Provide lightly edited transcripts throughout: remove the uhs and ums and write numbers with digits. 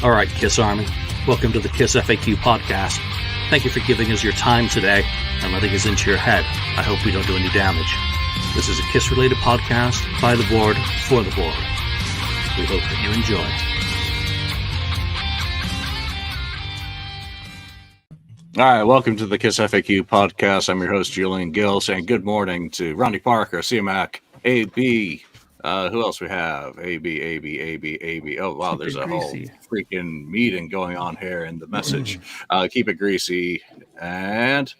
All right, Kiss Army, welcome to the KissFAQ podcast. Thank you for giving us your time today and letting us into your head. I hope we don't do any damage. This is a Kiss-related podcast by the board, for the board. We hope that you enjoy. All right, welcome to the KissFAQ podcast. I'm your host, Julian Gill, saying good morning to Ronnie Parker, CMAC, AB. Who else we have? AB. Oh, wow, there's a whole freaking meeting going on here in the message. Keep it greasy. And,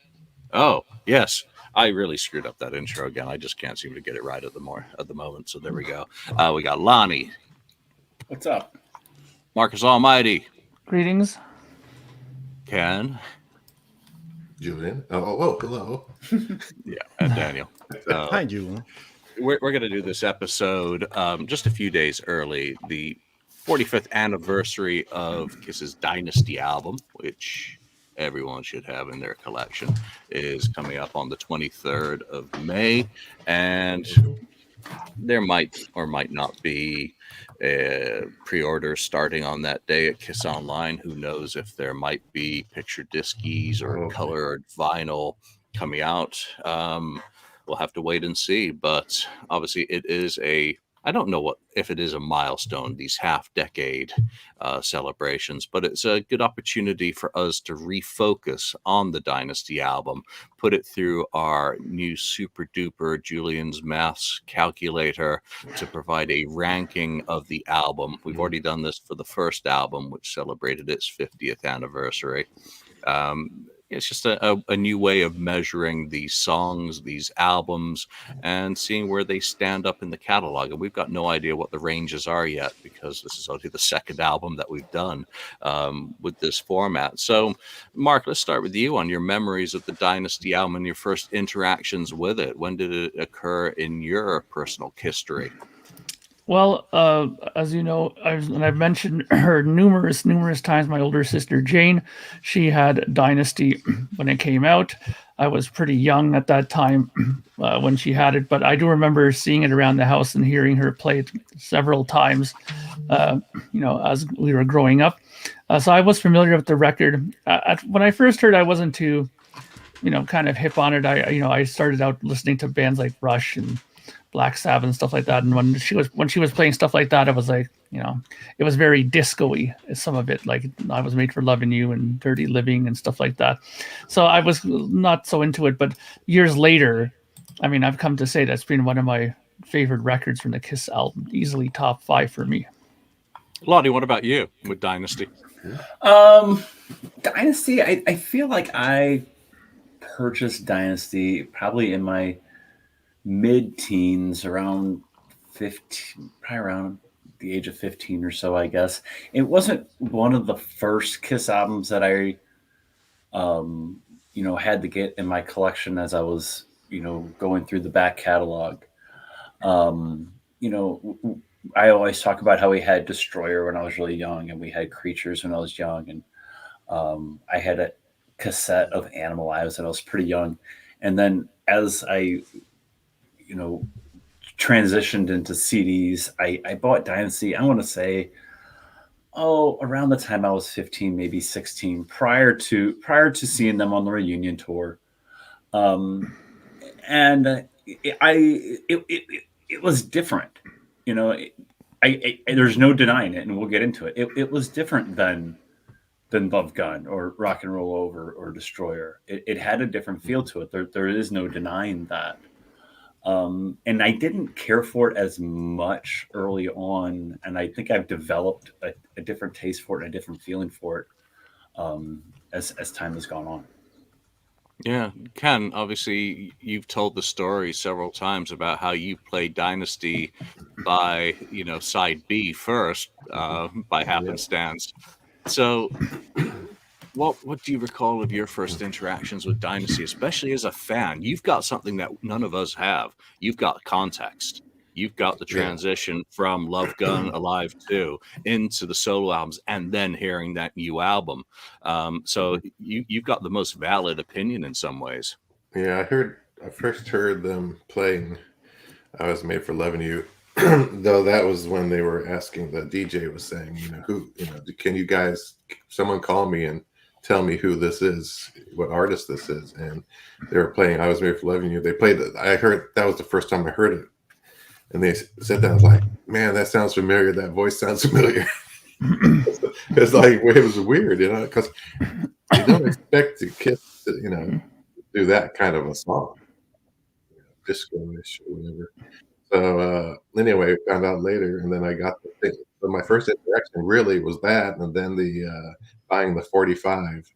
oh, yes, I really screwed up that intro again. I just can't seem to get it right at the moment, so there we go. We got Lonnie. What's up? Marcus Almighty. Greetings. Ken. Julian. Oh, hello. Yeah, and Daniel. Hi, Julian. We're going to do this episode just a few days early. The 45th anniversary of Kiss's Dynasty album, which everyone should have in their collection, is coming up on the 23rd of May. And there might or might not be pre-orders starting on that day at Kiss Online. Who knows if there might be picture discies or colored vinyl coming out. We'll have to wait and see, but obviously it is I don't know if it is a milestone, these half-decade celebrations, but it's a good opportunity for us to refocus on the Dynasty album, put it through our new super-duper Julian's Maths calculator to provide a ranking of the album. We've already done this for the first album, which celebrated its 50th anniversary. It's just a new way of measuring these songs, these albums, and seeing where they stand up in the catalog. And we've got no idea what the ranges are yet, because this is only the second album that we've done with this format. So, Mark, let's start with you on your memories of the Dynasty album and your first interactions with it. When did it occur in your personal history? Well, as you know, I've mentioned her numerous times. My older sister Jane, she had Dynasty when it came out. I was pretty young at that time when she had it, but I do remember seeing it around the house and hearing her play it several times. As we were growing up, so I was familiar with the record. When I first heard, I wasn't too, kind of hip on it. I started out listening to bands like Rush and Black Sabbath and stuff like that, and when she was playing stuff like that, it was like, it was very disco-y. Some of it, like I Was Made for Lovin You and Dirty Living and stuff like that. So I was not so into it. But years later, I've come to say that's been one of my favorite records from the Kiss album, easily top 5 for me. Lottie, what about you with Dynasty? Dynasty, I feel like I purchased Dynasty probably in my mid-teens, around 15, probably around the age of 15 or so, I guess. It wasn't one of the first Kiss albums that I, had to get in my collection as I was, going through the back catalog. I always talk about how we had Destroyer when I was really young, and we had Creatures when I was young, and I had a cassette of Animalize when I was pretty young. And then as I transitioned into CDs, I bought Dynasty, I want to say, around the time I was 15, maybe 16, prior to seeing them on the reunion tour. And it was different, there's no denying it, and we'll get into it. It was different than Love Gun or Rock and Roll Over or Destroyer. It had a different feel to it. There is no denying that. And I didn't care for it as much early on, and I think I've developed a different taste for it and a different feeling for it as time has gone on. Yeah, Ken, obviously you've told the story several times about how you played Dynasty by, side B first, by happenstance. So what do you recall of your first interactions with Dynasty, especially as a fan? You've got something that none of us have. You've got context. You've got the transition from Love Gun, Alive 2 into the solo albums, and then hearing that new album. So you've got the most valid opinion in some ways. Yeah, I first heard them playing I Was Made for Lovin You though that was when they were asking, the DJ was saying, can you guys, someone call me and tell me who this is, what artist this is. And they were playing I Was Made for Loving You. They played it. I heard, that was the first time I heard it. And they said that, I was like, man, that sounds familiar. That voice sounds familiar. It's like, it was weird, because you don't expect to Kiss, do that kind of a song, disco-ish or whatever. So anyway, found out later, and then I got the thing. So my first interaction really was that, and then the buying the 45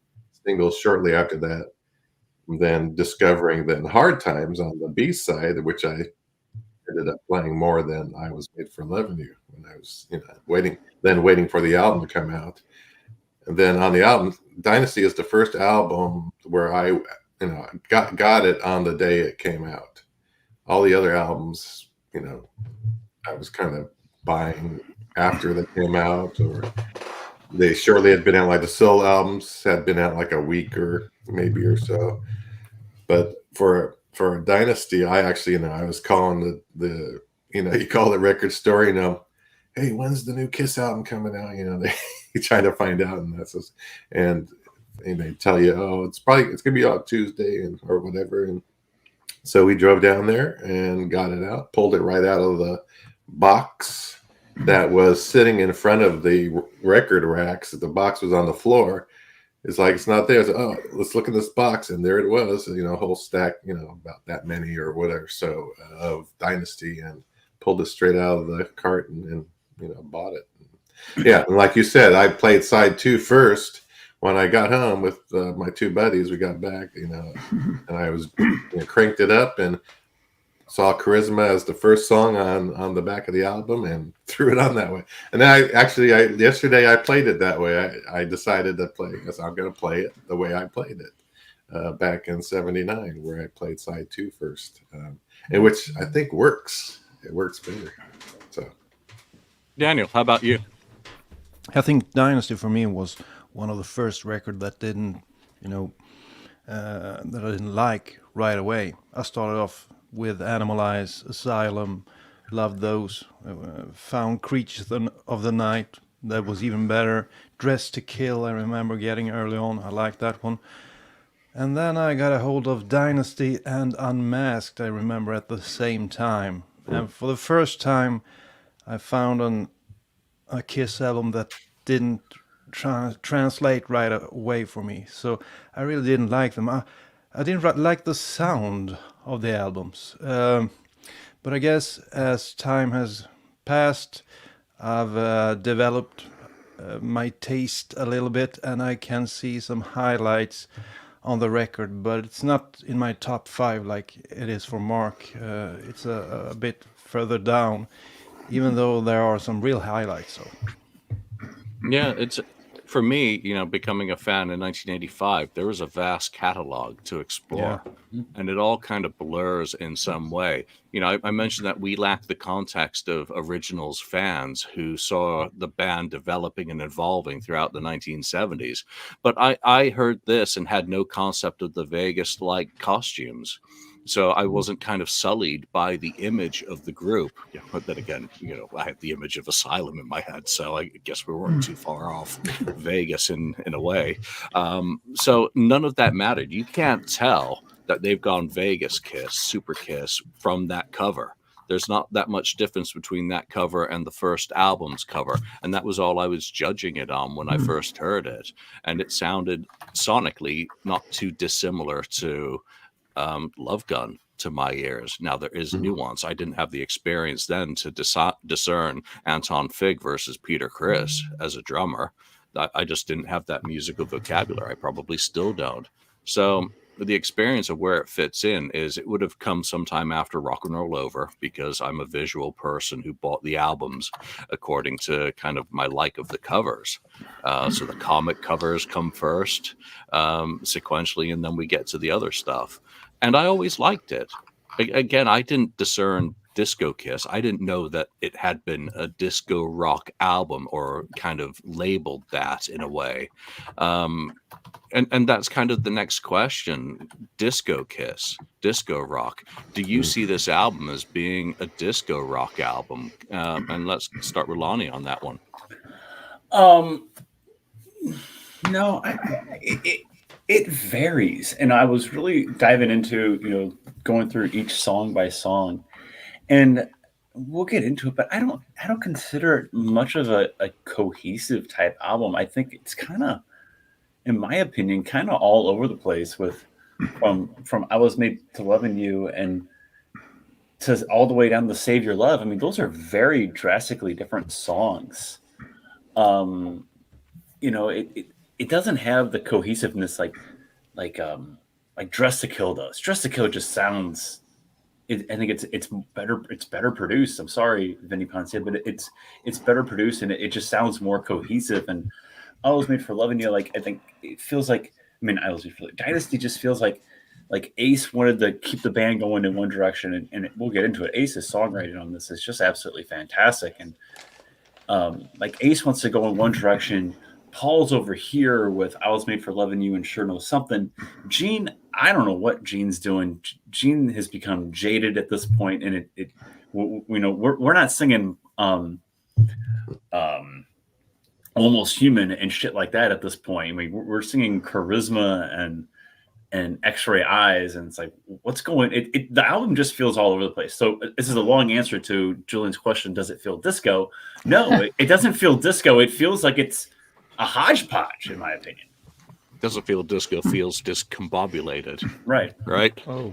singles shortly after that, and then discovering then Hard Times on the B side, which I ended up playing more than I Was Made for Loving You when I was waiting for the album to come out. And then on the album, Dynasty is the first album where I got it on the day it came out. All the other albums, I was kind of buying after they came out, or they surely had been out, like the Soul albums had been out like a week or maybe or so. But for Dynasty, I actually, I was calling the you call the record store, hey, when's the new Kiss album coming out? They try to find out, and they tell you, oh, it's gonna be out Tuesday or whatever. And so we drove down there and got it out, pulled it right out of the box that was sitting in front of the record racks. The box was on the floor. It's like, it's not there. So, oh, let's look in this box. And there it was, a whole stack, about that many or whatever. So of Dynasty, and pulled it straight out of the carton and, bought it. Yeah. And like you said, I played side 2 first. When I got home with my 2 buddies, we got back, and I was cranked it up and saw Charisma as the first song on the back of the album and threw it on that way. And then yesterday I played it that way. I decided to play, because I'm going to play it the way I played it back in '79, where I played side 2 first, and which I think works. It works better. So, Daniel, how about you? I think Dynasty for me was one of the first record that didn't, that I didn't like right away. I started off with Animalize, Asylum, loved those. Found Creatures of the Night, that was even better. Dressed to Kill, I remember getting early on. I liked that one. And then I got a hold of Dynasty and Unmasked, I remember, at the same time. And for the first time, I found a Kiss album that didn't translate right away for me. So I really didn't like them. I didn't like the sound of the albums. But I guess as time has passed, I've developed my taste a little bit, and I can see some highlights on the record, but it's not in my top 5 like it is for Mark. It's a bit further down, even though there are some real highlights. So. Yeah, it's for me, becoming a fan in 1985, there was a vast catalog to explore, and it all kind of blurs in some way. I mentioned that we lack the context of originals fans who saw the band developing and evolving throughout the 1970s. But I heard this and had no concept of the Vegas-like costumes. So I wasn't kind of sullied by the image of the group. But then again, I had the image of Asylum in my head, so I guess we weren't too far off Vegas in a way. So none of that mattered. You can't tell that they've gone Vegas Kiss, Super Kiss from that cover. There's not that much difference between that cover and the first album's cover. And that was all I was judging it on when I first heard it. And it sounded sonically not too dissimilar to Love Gun to my ears. Now there is nuance. I didn't have the experience then to discern Anton Fig versus Peter Criss as a drummer. I just didn't have that musical vocabulary. I probably still don't. So the experience of where it fits in is it would have come sometime after Rock and Roll Over, because I'm a visual person who bought the albums according to kind of my like of the covers. So the comic covers come first sequentially, and then we get to the other stuff. And I always liked it. Again, I didn't discern Disco Kiss. I didn't know that it had been a disco rock album, or kind of labeled that in a way. And that's kind of the next question. Disco Kiss, disco rock. Do you see this album as being a disco rock album? And let's start with Lonnie on that one. No, it varies, and I was really diving into going through each song by song, and we'll get into it. But I don't consider it much of a cohesive type album. I think it's kind of, in my opinion, kind of all over the place. With from I Was Made to Lovin You and to all the way down to Save Your Love. I mean, those are very drastically different songs. It doesn't have the cohesiveness like Dress to Kill does. Dress to Kill just sounds. I think it's better. It's better produced. I'm sorry, Vinny Ponce, but it's better produced, and it just sounds more cohesive. And I Was Made for Loving You. Like, I think it feels like. I mean, I Was Made for Dynasty just feels like Ace wanted to keep the band going in one direction, and we'll get into it. Ace's songwriting on this is just absolutely fantastic, and Ace wants to go in one direction. Paul's over here with I Was Made for Loving You and Sure Know Something. Gene, I don't know what Gene's doing. Gene has become jaded at this point, and we're not singing Almost Human and shit like that at this point. I mean, we're singing Charisma and X-Ray Eyes, and it's like, what's going? The album just feels all over the place. So this is a long answer to Julian's question: does it feel disco? No, it doesn't feel disco. It feels like it's a hodgepodge, in my opinion. Doesn't feel disco, feels discombobulated. Right. Oh.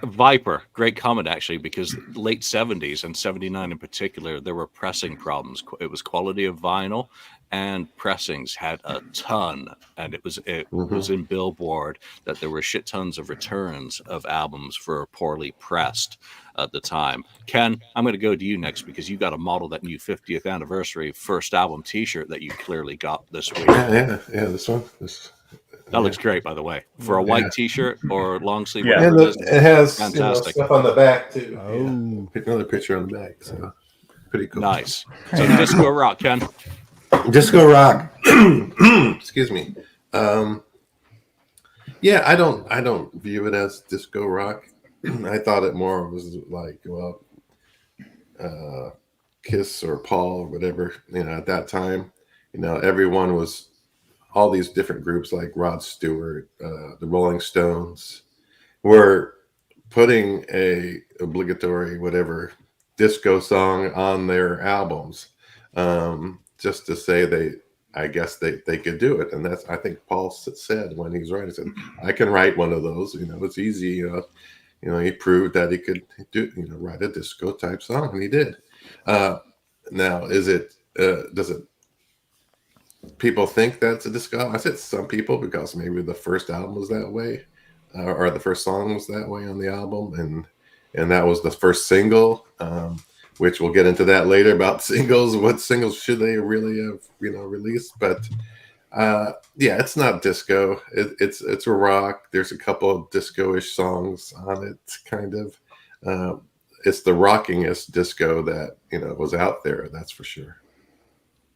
Viper, great comment, actually, because late 70s and 79 in particular, there were pressing problems. It was quality of vinyl, and pressings had a ton, and it was in Billboard that there were shit tons of returns of albums for poorly pressed at the time. Ken, I'm going to go to you next, because you got to model that new 50th anniversary first album T-shirt that you clearly got this week. Yeah. This one. That looks great, by the way, for a white T-shirt or long sleeve. Yeah, and it has fantastic stuff on the back too. Oh, Yeah. Another picture on the back, so pretty cool. Nice. So disco rock, Ken. Disco rock. Excuse me. Yeah, I don't view it as disco rock. I thought it more was like, Kiss or Paul or whatever. At that time, everyone was. All these different groups like Rod Stewart, the Rolling Stones, were putting a obligatory whatever disco song on their albums, just to say I guess they could do it. And that's, I think Paul said when he's writing, he said, I can write one of those. It's easy. He proved that he could do write a disco type song, and he did. Now, does it? People think that's a disco. I said some people, because maybe the first album was that way, or the first song was that way on the album, and that was the first single, which we'll get into that later about singles. What singles should they really have, released? But yeah, it's not disco. It's a rock. There's a couple of disco-ish songs on it, kind of. It's the rockingest disco that was out there. That's for sure.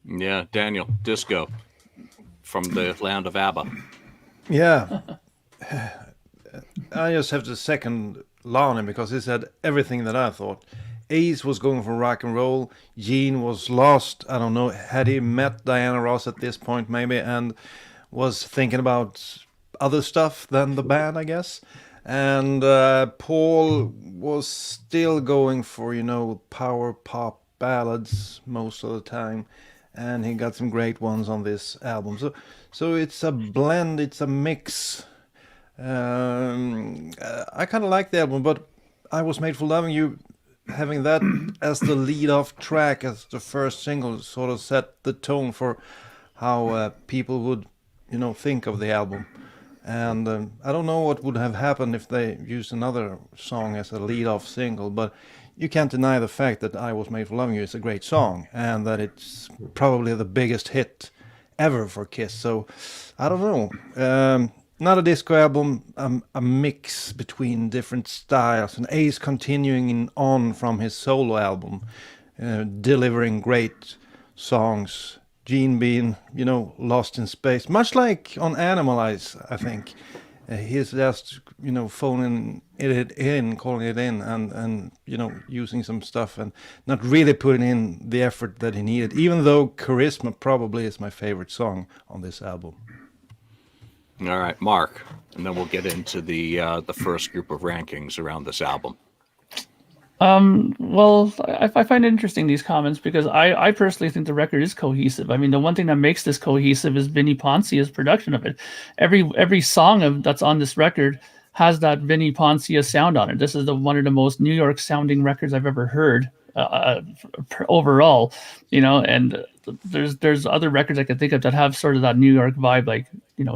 Yeah, Daniel, disco from the land of ABBA. yeah. I just have to second Lonnie, because he said everything that I thought. Ace was going for rock and roll. Gene was lost. I don't know. Had he met Diana Ross at this point, maybe, and was thinking about other stuff than the band, I guess. And Paul was still going for, power pop ballads most of the time. And he got some great ones on this album. So it's a blend, it's a mix. I kind of like the album, but I Was Made for Loving You, having that as the lead-off track, as the first single, sort of set the tone for how people would, think of the album. And I don't know what would have happened if they used another song as a lead-off single, but you can't deny the fact that I Was Made for Loving You is a great song, and that it's probably the biggest hit ever for Kiss. So I don't know. not a disco album, a mix between different styles, and Ace continuing on from his solo album, delivering great songs. Gene being, lost in space, much like on Animalize, I think. He's just, phoning it in, calling it in, and using some stuff and not really putting in the effort that he needed, even though Charisma probably is my favorite song on this album. All right, Mark, and then we'll get into the first group of rankings around this album. Well, I find it interesting, these comments, because I personally think the record is cohesive. I mean, the one thing that makes this cohesive is Vinnie Poncia's production of it. Every song that's on this record has that Vinnie Poncia sound on it. This is one of the most New York sounding records I've ever heard overall, and there's other records I can think of that have sort of that New York vibe, like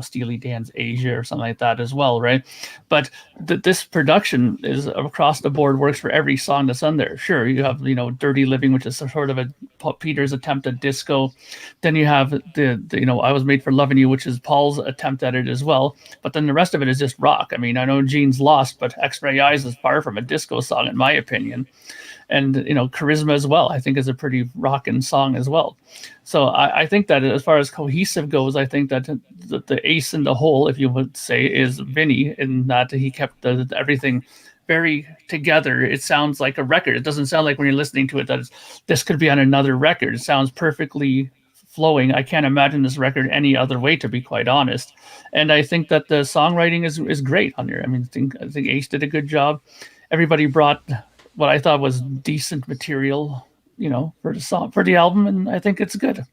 Steely Dan's Asia or something like that as well, right? But this production is across the board, works for every song that's on there. Sure, you have Dirty Living, which is sort of a Peter's attempt at disco. Then you have the I Was Made for Lovin You, which is Paul's attempt at it as well. But then the rest of it is just rock. I mean, I know Gene's Lost, but X-Ray Eyes is far from a disco song in my opinion. And Charisma as well, I think, is a pretty rockin' song as well. So I think that as far as cohesive goes, I think that the ace in the hole, if you would say, is Vinny, in that he kept everything very together. It sounds like a record. It doesn't sound like when you're listening to it that this could be on another record. It sounds perfectly flowing. I can't imagine this record any other way, to be quite honest. And I think that the songwriting is great on here. I mean, I think Ace did a good job. Everybody brought what I thought was decent material, for the song, for the album, and I think it's good.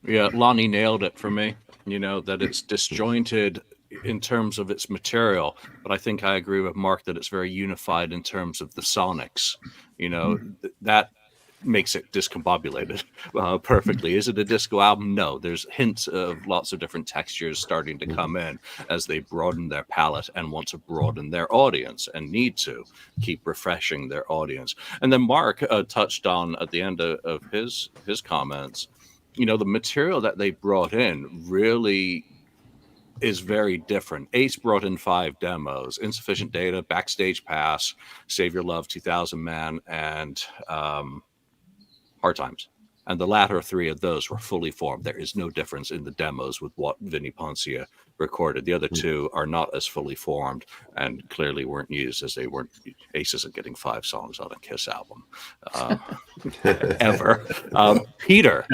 Yeah, Lonnie nailed it for me. That it's disjointed in terms of its material, but I think I agree with Mark that it's very unified in terms of the sonics. That makes it discombobulated perfectly. Is it a disco album? No, there's hints of lots of different textures starting to come in as they broaden their palette and want to broaden their audience and need to keep refreshing their audience. And then Mark touched on at the end of his comments, the material that they brought in really is very different. Ace brought in 5 demos: Insufficient Data, Backstage Pass, Save Your Love, 2000 Man, and Hard Times. And the latter 3 of those were fully formed. There is no difference in the demos with what Vinnie Poncia recorded. The other 2 are not as fully formed and clearly weren't used, as they weren't. Ace isn't getting 5 songs on a Kiss album ever. Peter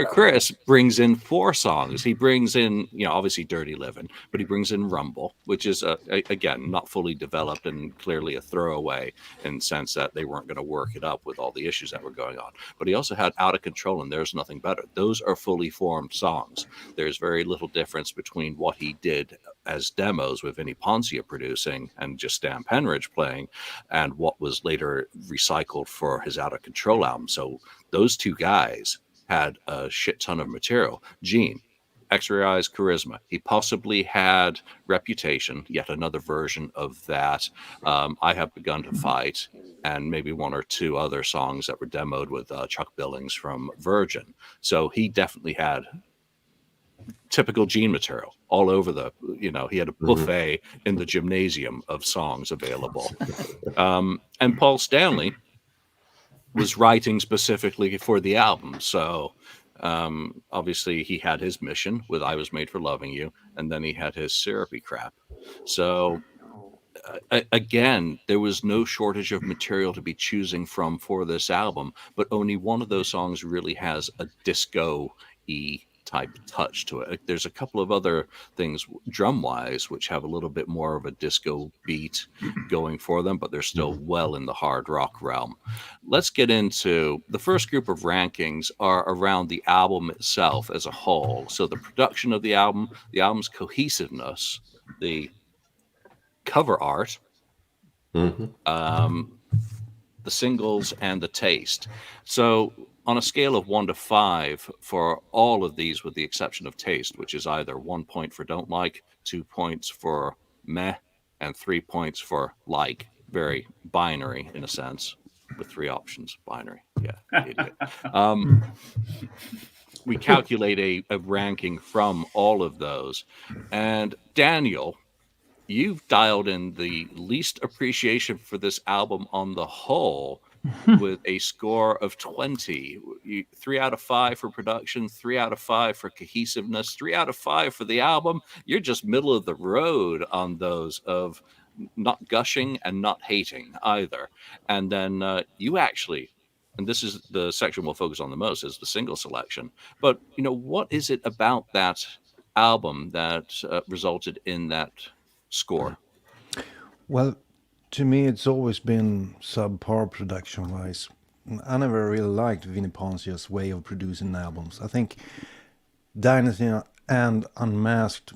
Criss brings in 4 songs. He brings in, obviously Dirty Livin', but he brings in Rumble, which is again not fully developed and clearly a throwaway in the sense that they weren't going to work it up with all the issues that were going on. But he also had Out of Control and There's Nothing Better. Those are fully formed songs. There's very little difference between what he did as demos with Vinnie Poncia producing and just Stan Penridge playing and what was later recycled for his Out of Control album. So those 2 guys had a shit ton of material. Gene, X-Ray Eyes, Charisma. He possibly had Reputation, yet another version of that. I Have Begun to Fight, and maybe 1 or 2 other songs that were demoed with Chuck Billings from Virgin. So he definitely had typical Gene material all over he had a buffet in the gymnasium of songs available. And Paul Stanley was writing specifically for the album. So obviously he had his mission with I Was Made for Loving You, and then he had his syrupy crap. So again, there was no shortage of material to be choosing from for this album, but only one of those songs really has a disco-y type touch to it. There's a couple of other things drum wise which have a little bit more of a disco beat going for them, but they're still well in the hard rock realm. Let's get into the first group of rankings are around the album itself as a whole. So the production of the album's cohesiveness, the cover art, the singles, and the taste. So on a scale of 1 to 5 for all of these, with the exception of taste, which is either 1 point for don't like, 2 points for meh, and 3 points for like. Very binary in a sense, with 3 options. Binary. Yeah, idiot. we calculate a ranking from all of those. And Daniel, you've dialed in the least appreciation for this album on the whole with a score of 20. 3 out of 5 for production, 3 out of 5 for cohesiveness, 3 out of 5 for the album. You're just middle of the road on those of not gushing and not hating either. And then you actually, and this is the section we'll focus on the most, is the single selection. But, what is it about that album that resulted in that score? Well, to me, it's always been subpar production-wise. I never really liked Vinnie Poncia's way of producing albums. I think Dynasty and Unmasked,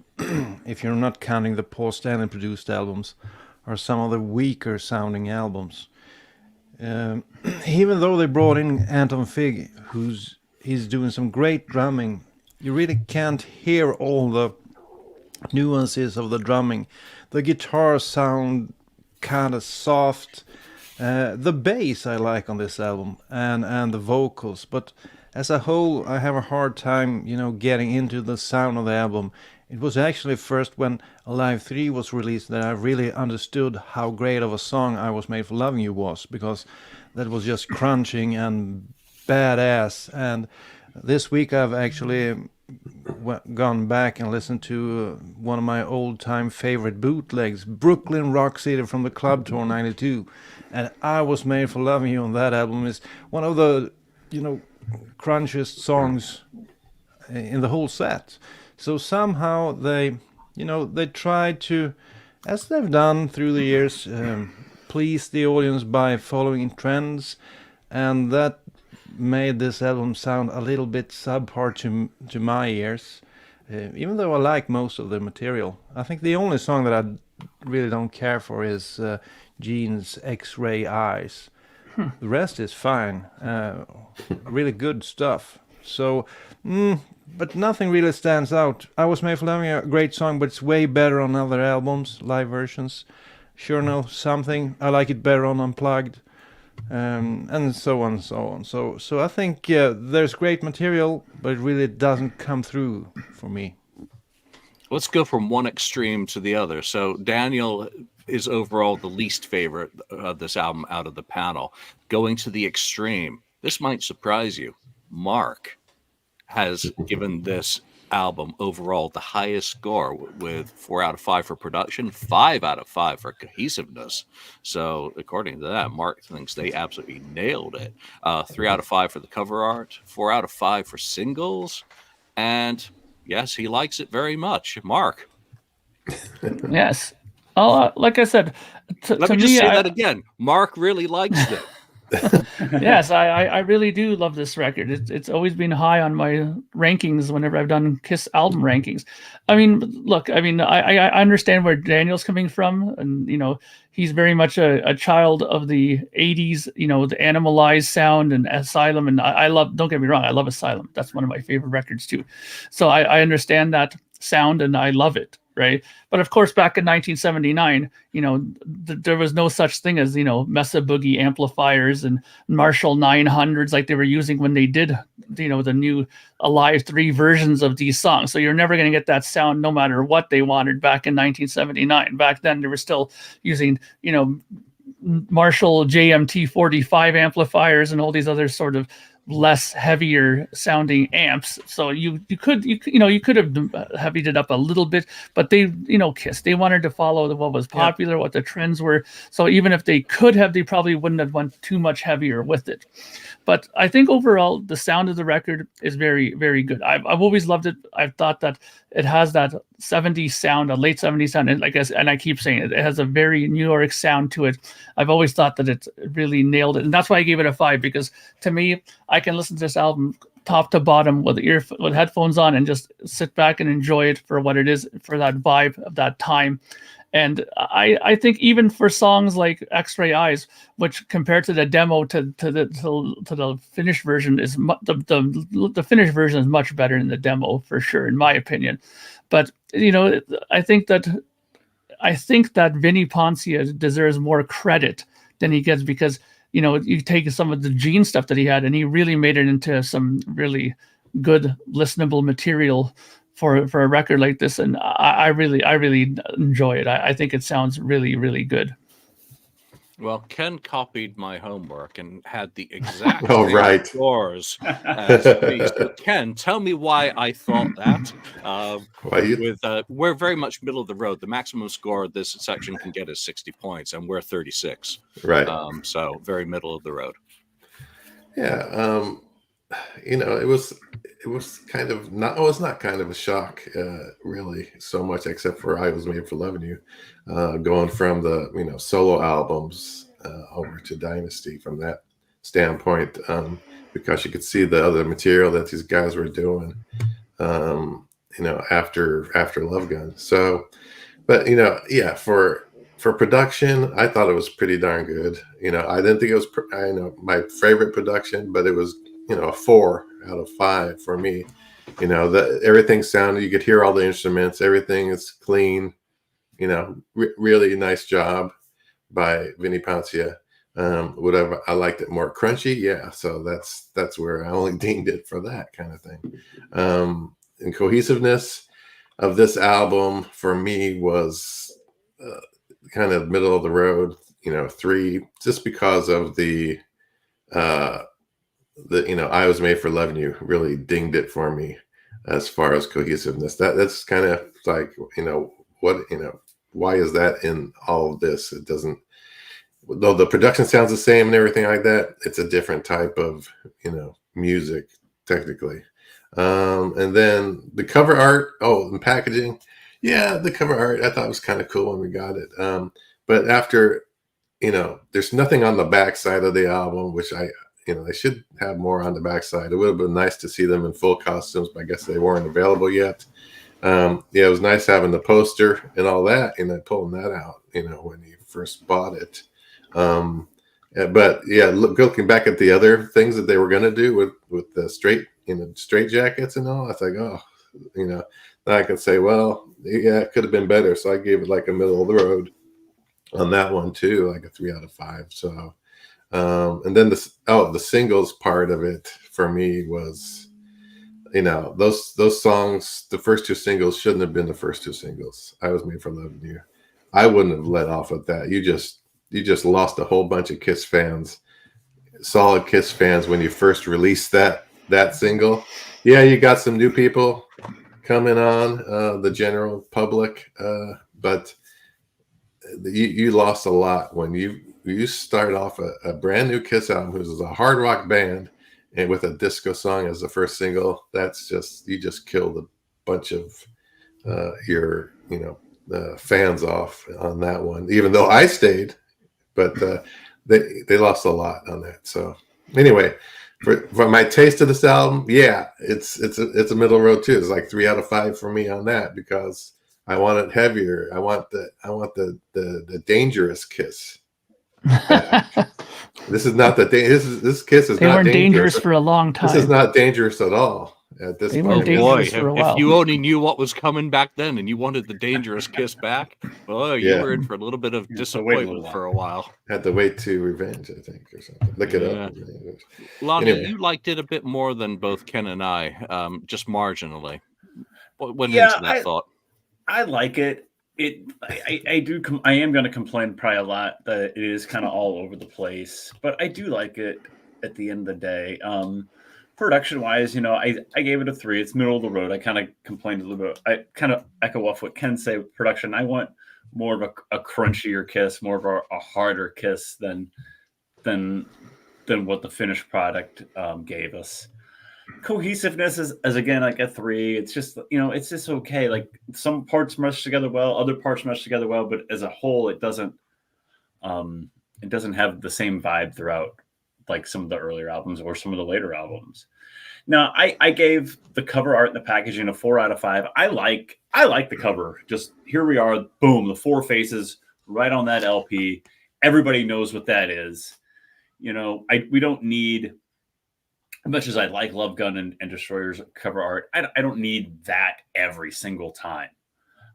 if you're not counting the Paul Stanley produced albums, are some of the weaker sounding albums. Even though they brought in Anton Fig, he's doing some great drumming, you really can't hear all the nuances of the drumming. The guitars sound kind of soft. The bass I like on this album, and the vocals, but as a whole, I have a hard time, getting into the sound of the album. It was actually first when Alive 3 was released that I really understood how great of a song I Was Made for Loving You was, because that was just crunching and badass. And this week I've actually gone back and listened to one of my old-time favorite bootlegs, Brooklyn Rock City from the Club Tour 92. And I Was Made for Loving You on that album is one of the, crunchiest songs in the whole set. So somehow they tried to, as they've done through the years, please the audience by following trends, and that made this album sound a little bit subpar to my ears, even though I like most of the material. I think the only song that I really don't care for is Gene's X-Ray Eyes. The rest is fine, really good stuff. So, but nothing really stands out. I Was Made for Loving You, a great song, but it's way better on other albums, live versions. Sure Know Something, I like it better on Unplugged, and so on and so on. So I think there's great material, but it really doesn't come through for me. Let's go from one extreme to the other. So Daniel is overall the least favorite of this album out of the panel. Going to the extreme, this might surprise you. Mark has given this album overall the highest score with 4 out of 5 for production, 5 out of 5 for cohesiveness. So according to that, Mark thinks they absolutely nailed it. 3 out of 5 for the cover art, 4 out of 5 for singles, and yes, he likes it very much. Mark. Yes. Like I said, let me just say that again. Mark really likes it. Yes, I really do love this record. It's always been high on my rankings whenever I've done Kiss album rankings. I mean, look, I understand where Daniel's coming from, and he's very much a child of the 80s, the Animalized sound and Asylum, and I love, don't get me wrong, I love Asylum. That's one of my favorite records too. So I understand that sound and I love it. Right. But of course, back in 1979, there was no such thing as, Mesa Boogie amplifiers and Marshall 900s like they were using when they did, the new Alive 3 versions of these songs. So you're never going to get that sound no matter what they wanted back in 1979. Back then, they were still using, Marshall JMT 45 amplifiers and all these other sort of less heavier sounding amps. So you could have heavied it up a little bit, but they, Kiss, they wanted to follow what was popular, what the trends were. So even if they could have, they probably wouldn't have went too much heavier with it. But I think overall the sound of the record is very, very good. I've always loved it. I've thought that it has that 70s sound, a late 70s sound, and I keep saying it has a very New York sound to it. I've always thought that it really nailed it, and that's why I gave it a 5, because to me, I can listen to this album top to bottom with headphones on and just sit back and enjoy it for what it is, for that vibe of that time. And I think even for songs like X-Ray Eyes, which compared to the demo to the finished version is the finished version is much better than the demo for sure, in my opinion. But I think that Vinnie Poncia deserves more credit than he gets, because you take some of the Gene stuff that he had and he really made it into some really good listenable material for a record like this, and I really enjoy it. I think it sounds really, really good. Well, Ken copied my homework and had the exact Oh, same right. scores as me. So, Ken, tell me why I thought that. Why you? We're very much middle of the road. The maximum score this section can get is 60 points, and we're 36. Right. So very middle of the road. Yeah. It was kind of not. Oh, it's not kind of a shock, really, so much, except for I Was Made for Loving You, going from the solo albums over to Dynasty from that standpoint, because you could see the other material that these guys were doing, after Love Gun. So, but yeah, for production, I thought it was pretty darn good. I didn't think it was my favorite production, but it was a 4 out of 5 for me. Everything sounded, you could hear all the instruments, everything is clean. Really nice job by Vinny Poncia. Whatever, I liked it more crunchy, yeah. So that's where I only dinged it for that kind of thing. And cohesiveness of this album for me was kind of middle of the road, 3, just because of the I Was Made for Loving You really dinged it for me as far as cohesiveness. That's kind of like, why is that in all of this? It doesn't, though the production sounds the same and everything like that, it's a different type of, music technically. And then the cover art, and packaging. Yeah, the cover art I thought was kind of cool when we got it. But after, there's nothing on the back side of the album, which they should have more on the backside. It would have been nice to see them in full costumes, but I guess they weren't available yet. It was nice having the poster and all that, pulling that out, when you first bought it. But yeah, looking back at the other things that they were going to do with the straight jackets and all, I was like, now I can say, well, yeah, it could have been better. So I gave it like a middle of the road on that one too, like a 3 out of 5. So. And then the singles part of it for me was, those songs, the first 2 singles shouldn't have been the first 2 singles. I Was Made for Loving You. I wouldn't have let off with that. You just lost a whole bunch of Kiss fans, solid Kiss fans, when you first released that single. Yeah, you got some new people coming on, the general public, but you lost a lot when you start off a brand new Kiss album, who's a hard rock band, and with a disco song as the first single. That's you just killed a bunch of your fans off on that one. Even though I stayed, but they lost a lot on that. So anyway, for my taste of this album, yeah, it's a middle road too. It's like 3 out of 5 for me on that, because I want it heavier. I want the dangerous Kiss. This is not this Kiss is they not weren't dangerous dangerous for a long time. This is not dangerous at all at this They point. weren't dangerous for a while. If you only knew what was coming back then and you wanted the dangerous Kiss back, well, you were in for a little bit of disappointment for a while. Had to wait to Revenge, I think, or something. Look it up. Lonnie, you liked it a bit more than both Ken and I, just marginally. What went into that thought? I like it. I do. I am going to complain probably a lot that it is kind of all over the place, but I do like it at the end of the day. Production wise, I gave it a 3. It's middle of the road. I kind of complained a little bit. I kind of echo off what Ken said. Production. I want more of a crunchier Kiss, more of a harder Kiss than what the finished product gave us. Cohesiveness is again like a 3. It's just it's just okay. Like some parts mesh together well, other parts mesh together well, but as a whole, it doesn't have the same vibe throughout, like some of the earlier albums or some of the later albums. Now, I gave the cover art and the packaging a 4 out of 5. I like the cover. Just here we are, boom, the 4 faces right on that LP. Everybody knows what that is. We don't need. As much as I like Love Gun and Destroyer's cover art, I don't need that every single time.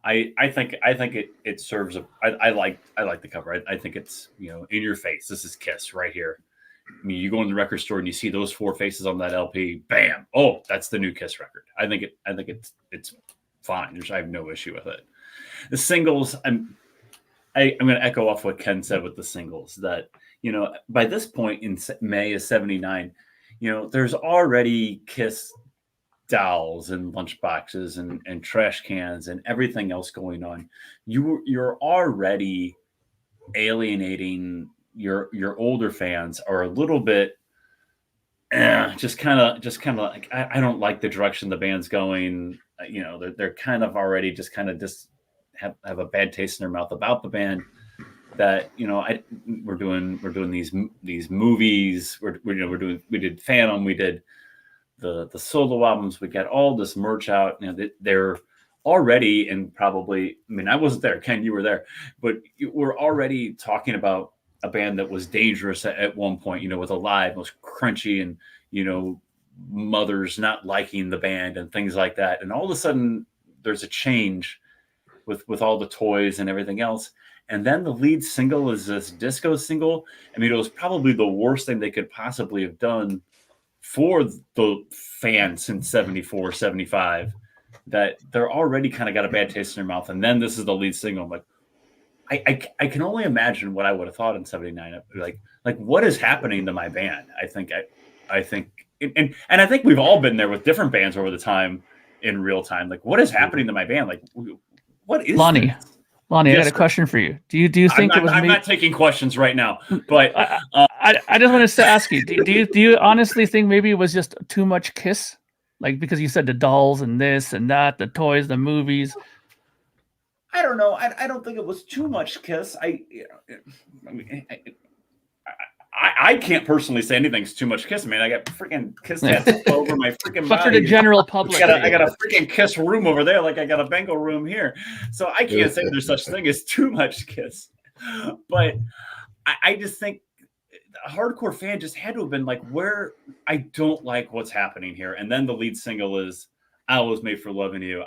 I think it serves I like the cover. I think it's in your face. This is Kiss right here, I mean, you go in the record store and you see those 4 faces on that LP, bam! Oh, that's the new Kiss record. I think it's fine. I have no issue with it. The singles, I'm going to echo off what Ken said with the singles. That by this point in May of '79, there's already Kiss dolls and lunchboxes and trash cans and everything else going on. You're already alienating your older fans, or a little bit just kind of like, I don't like the direction the band's going. They're kind of already just have a bad taste in their mouth about the band. That we're doing these movies. We did Phantom, we did the solo albums, we got all this merch out. They're already, and probably, I mean, I wasn't there, Ken, you were there, but we're already talking about a band that was dangerous at one point, with Alive, was crunchy, and mothers not liking the band and things like that. And all of a sudden there's a change with all the toys and everything else. And then the lead single is this disco single. I mean, it was probably the worst thing they could possibly have done for the fans since 74, 75, that they're already kind of got a bad taste in their mouth. And then this is the lead single. I'm like, I can only imagine what I would have thought in 79. Like what is happening to my band? I think, and I think we've all been there with different bands over the time in real time. Like, what is happening to my band? Like, what is Lonnie? this? Lonnie, Yes, I got a question for you. Do you think it was? I'm not taking questions right now, but I just wanted to ask you. Do you honestly think maybe it was just too much Kiss? Like, because you said the dolls and this and that, the toys, the movies. I don't know. I don't think it was too much Kiss. I can't personally say anything's too much Kiss. Man, I got freaking Kiss tattoos all over my freaking But body. for the general public, I got a freaking Kiss room over there, like I got a Bengal room here. So I can't say there's such thing as too much Kiss. But I just think a hardcore fan just had to have been like, where I don't like what's happening here. And then the lead single is "I Was Made for Lovin You."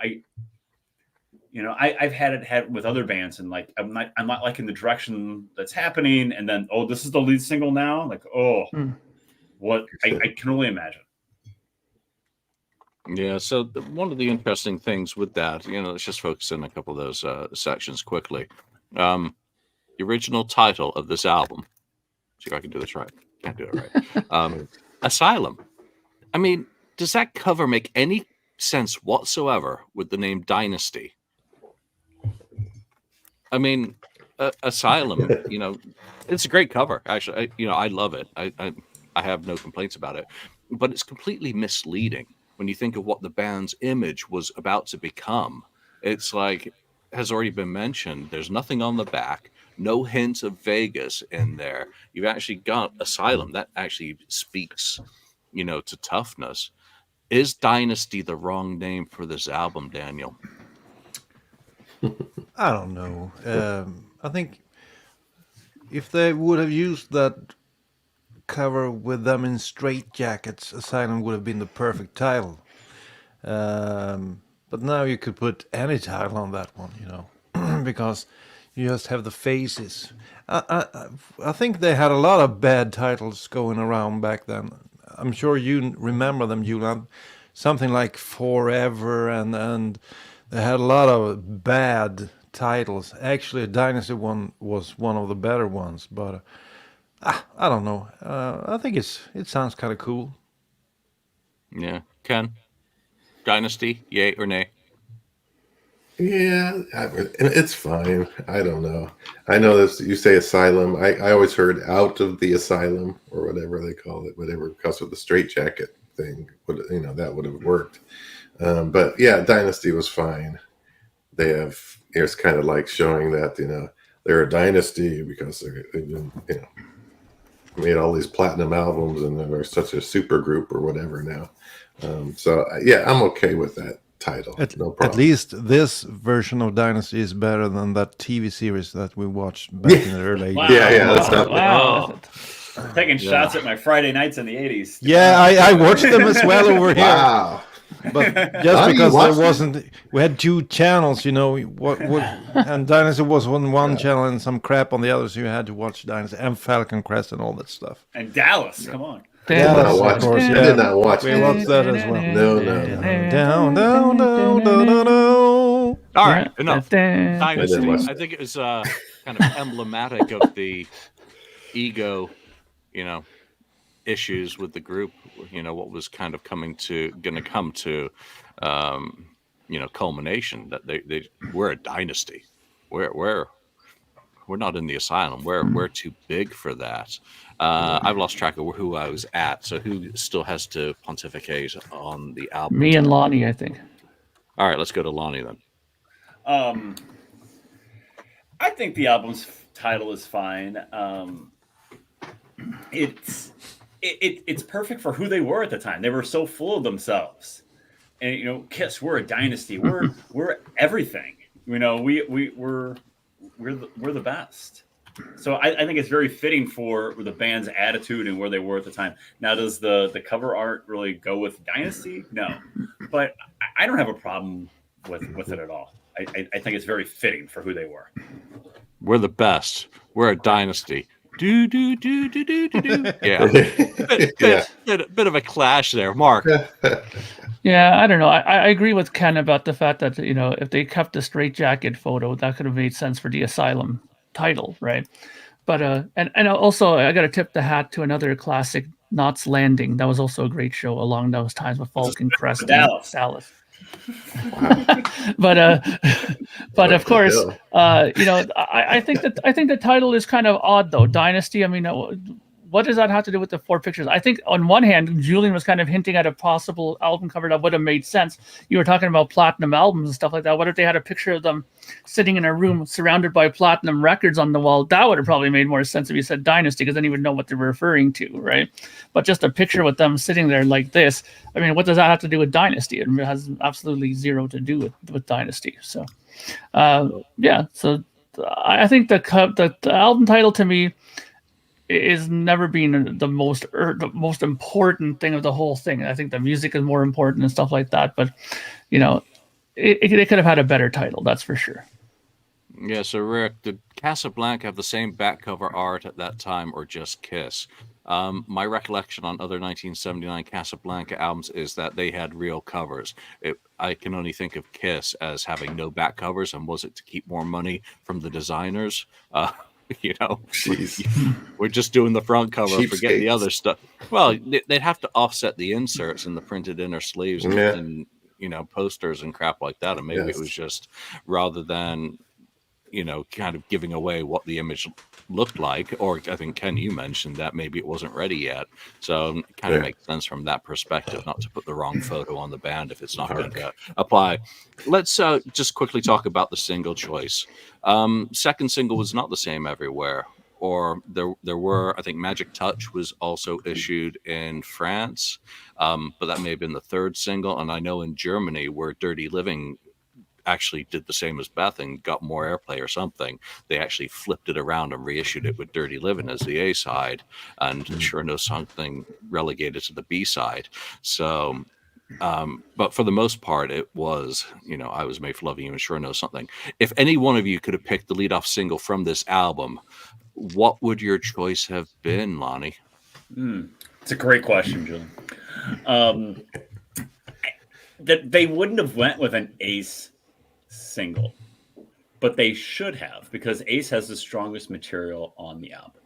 I've had it with other bands, and like I'm not liking the direction that's happening, and then this is the lead single now. Like what I can only imagine. Yeah. So one of the interesting things with that, let's just focus on a couple of those sections quickly. The original title of this album. See if I can do this right. Can't do it right. Asylum. I mean, does that cover make any sense whatsoever with the name Dynasty? I mean, Asylum, it's a great cover. Actually, I love it. I have no complaints about it, but it's completely misleading when you think of what the band's image was about to become. It's like, has already been mentioned, there's nothing on the back, no hint of Vegas in there. You've actually got Asylum. That actually speaks, to toughness. Is Dynasty the wrong name for this album, Daniel? I don't know. I think if they would have used that cover with them in straitjackets, Asylum would have been the perfect title. But now you could put any title on that one, because you just have the faces. I think they had a lot of bad titles going around back then. I'm sure you remember them, Julian. Something like Forever, and they had a lot of bad titles. Actually, Dynasty one was one of the better ones, but I don't know. I think it sounds kind of cool. Yeah. Ken? Dynasty, yay or nay? Yeah, it's fine. I don't know. I know this. You say Asylum. I always heard Out of the Asylum, or whatever they call it, whatever, because of the straitjacket thing. That would have worked. But yeah, Dynasty was fine. It's kind of like showing that they're a dynasty because they've been made all these platinum albums, and they're such a super group or whatever now. So yeah, I'm okay with that title. No problem. At least this version of Dynasty is better than that TV series that we watched back in the early 80s. Wow. Yeah, that's not Wow. Taking shots at my Friday nights in the 80s. Yeah, I watched them as well over here. Wow. But How just do you because watch there wasn't, we had 2 channels, and Dynasty was on one channel and some crap on the other, so you had to watch Dynasty and Falcon Crest and all that stuff. And Dallas, come on. Yeah, not that's, watch of course, it. yeah. I did not watch We it. watched that as well. No. Down, down, down, down, down, down. All right, enough. I Dynasty. didn't watch I think it was kind of emblematic of the ego, issues with the group. What was kind of going to come to, culmination. That we're a dynasty. We're not in the asylum. We're too big for that. I've lost track of who I was at. So who still has to pontificate on the album? Me and Lonnie, I think. All right, let's go to Lonnie then. I think the album's title is fine. It's perfect for who they were at the time. They were so full of themselves, and Kiss, we're a dynasty. We're everything. We're the best. So I think it's very fitting for the band's attitude and where they were at the time. Now, does the cover art really go with Dynasty? No, but I don't have a problem with it at all. I think it's very fitting for who they were. We're the best. We're a dynasty. Do. Yeah. Bit of a clash there, Mark. Yeah, I don't know. I agree with Ken about the fact that if they kept the straitjacket photo, that could have made sense for the Asylum title, right? But and also I got to tip the hat to another classic, Knots Landing. That was also a great show along those times with Falcon Crest and Dallas. but of course, I think the title is kind of odd though. Dynasty. I mean, what does that have to do with the 4 pictures? I think on one hand, Julian was kind of hinting at a possible album cover that would have made sense. You were talking about platinum albums and stuff like that. What if they had a picture of them sitting in a room surrounded by platinum records on the wall? That would have probably made more sense if you said Dynasty, because then you would know what they were referring to, right? But just a picture with them sitting there like this, I mean, what does that have to do with Dynasty? It has absolutely zero to do with Dynasty. So, So I think the album title to me is never been the most important thing of the whole thing. I think the music is more important and stuff like that. But it could have had a better title, that's for sure. Yeah. So Rick, did Casablanca have the same back cover art at that time, or just Kiss? My recollection on other 1979 Casablanca albums is that they had real covers. I can only think of Kiss as having no back covers, and was it to keep more money from the designers? We're just doing the front cover, forget the other stuff. Well, they'd have to offset the inserts and the printed inner sleeves and posters and crap like that. And maybe it was just, rather than kind of giving away what the image looked like, or I think Ken, you mentioned that maybe it wasn't ready yet, so it kind of makes sense from that perspective not to put the wrong photo on the band if it's not going to apply. Let's just quickly talk about the single choice. Second single was not the same everywhere, or there were, I think Magic Touch was also issued in France, but that may have been the third single. And I know in Germany, where Dirty Living actually did the same as Beth and got more airplay or something, they actually flipped it around and reissued it with Dirty Living as the A side, and Sure Knows Something relegated to the B side. So but for the most part, it was, I Was Made for Loving You and Sure Knows Something. If any one of you could have picked the lead off single from this album, what would your choice have been, Lonnie? It's a great question, Julian. That they wouldn't have went with an Ace single, but they should have, because Ace has the strongest material on the album.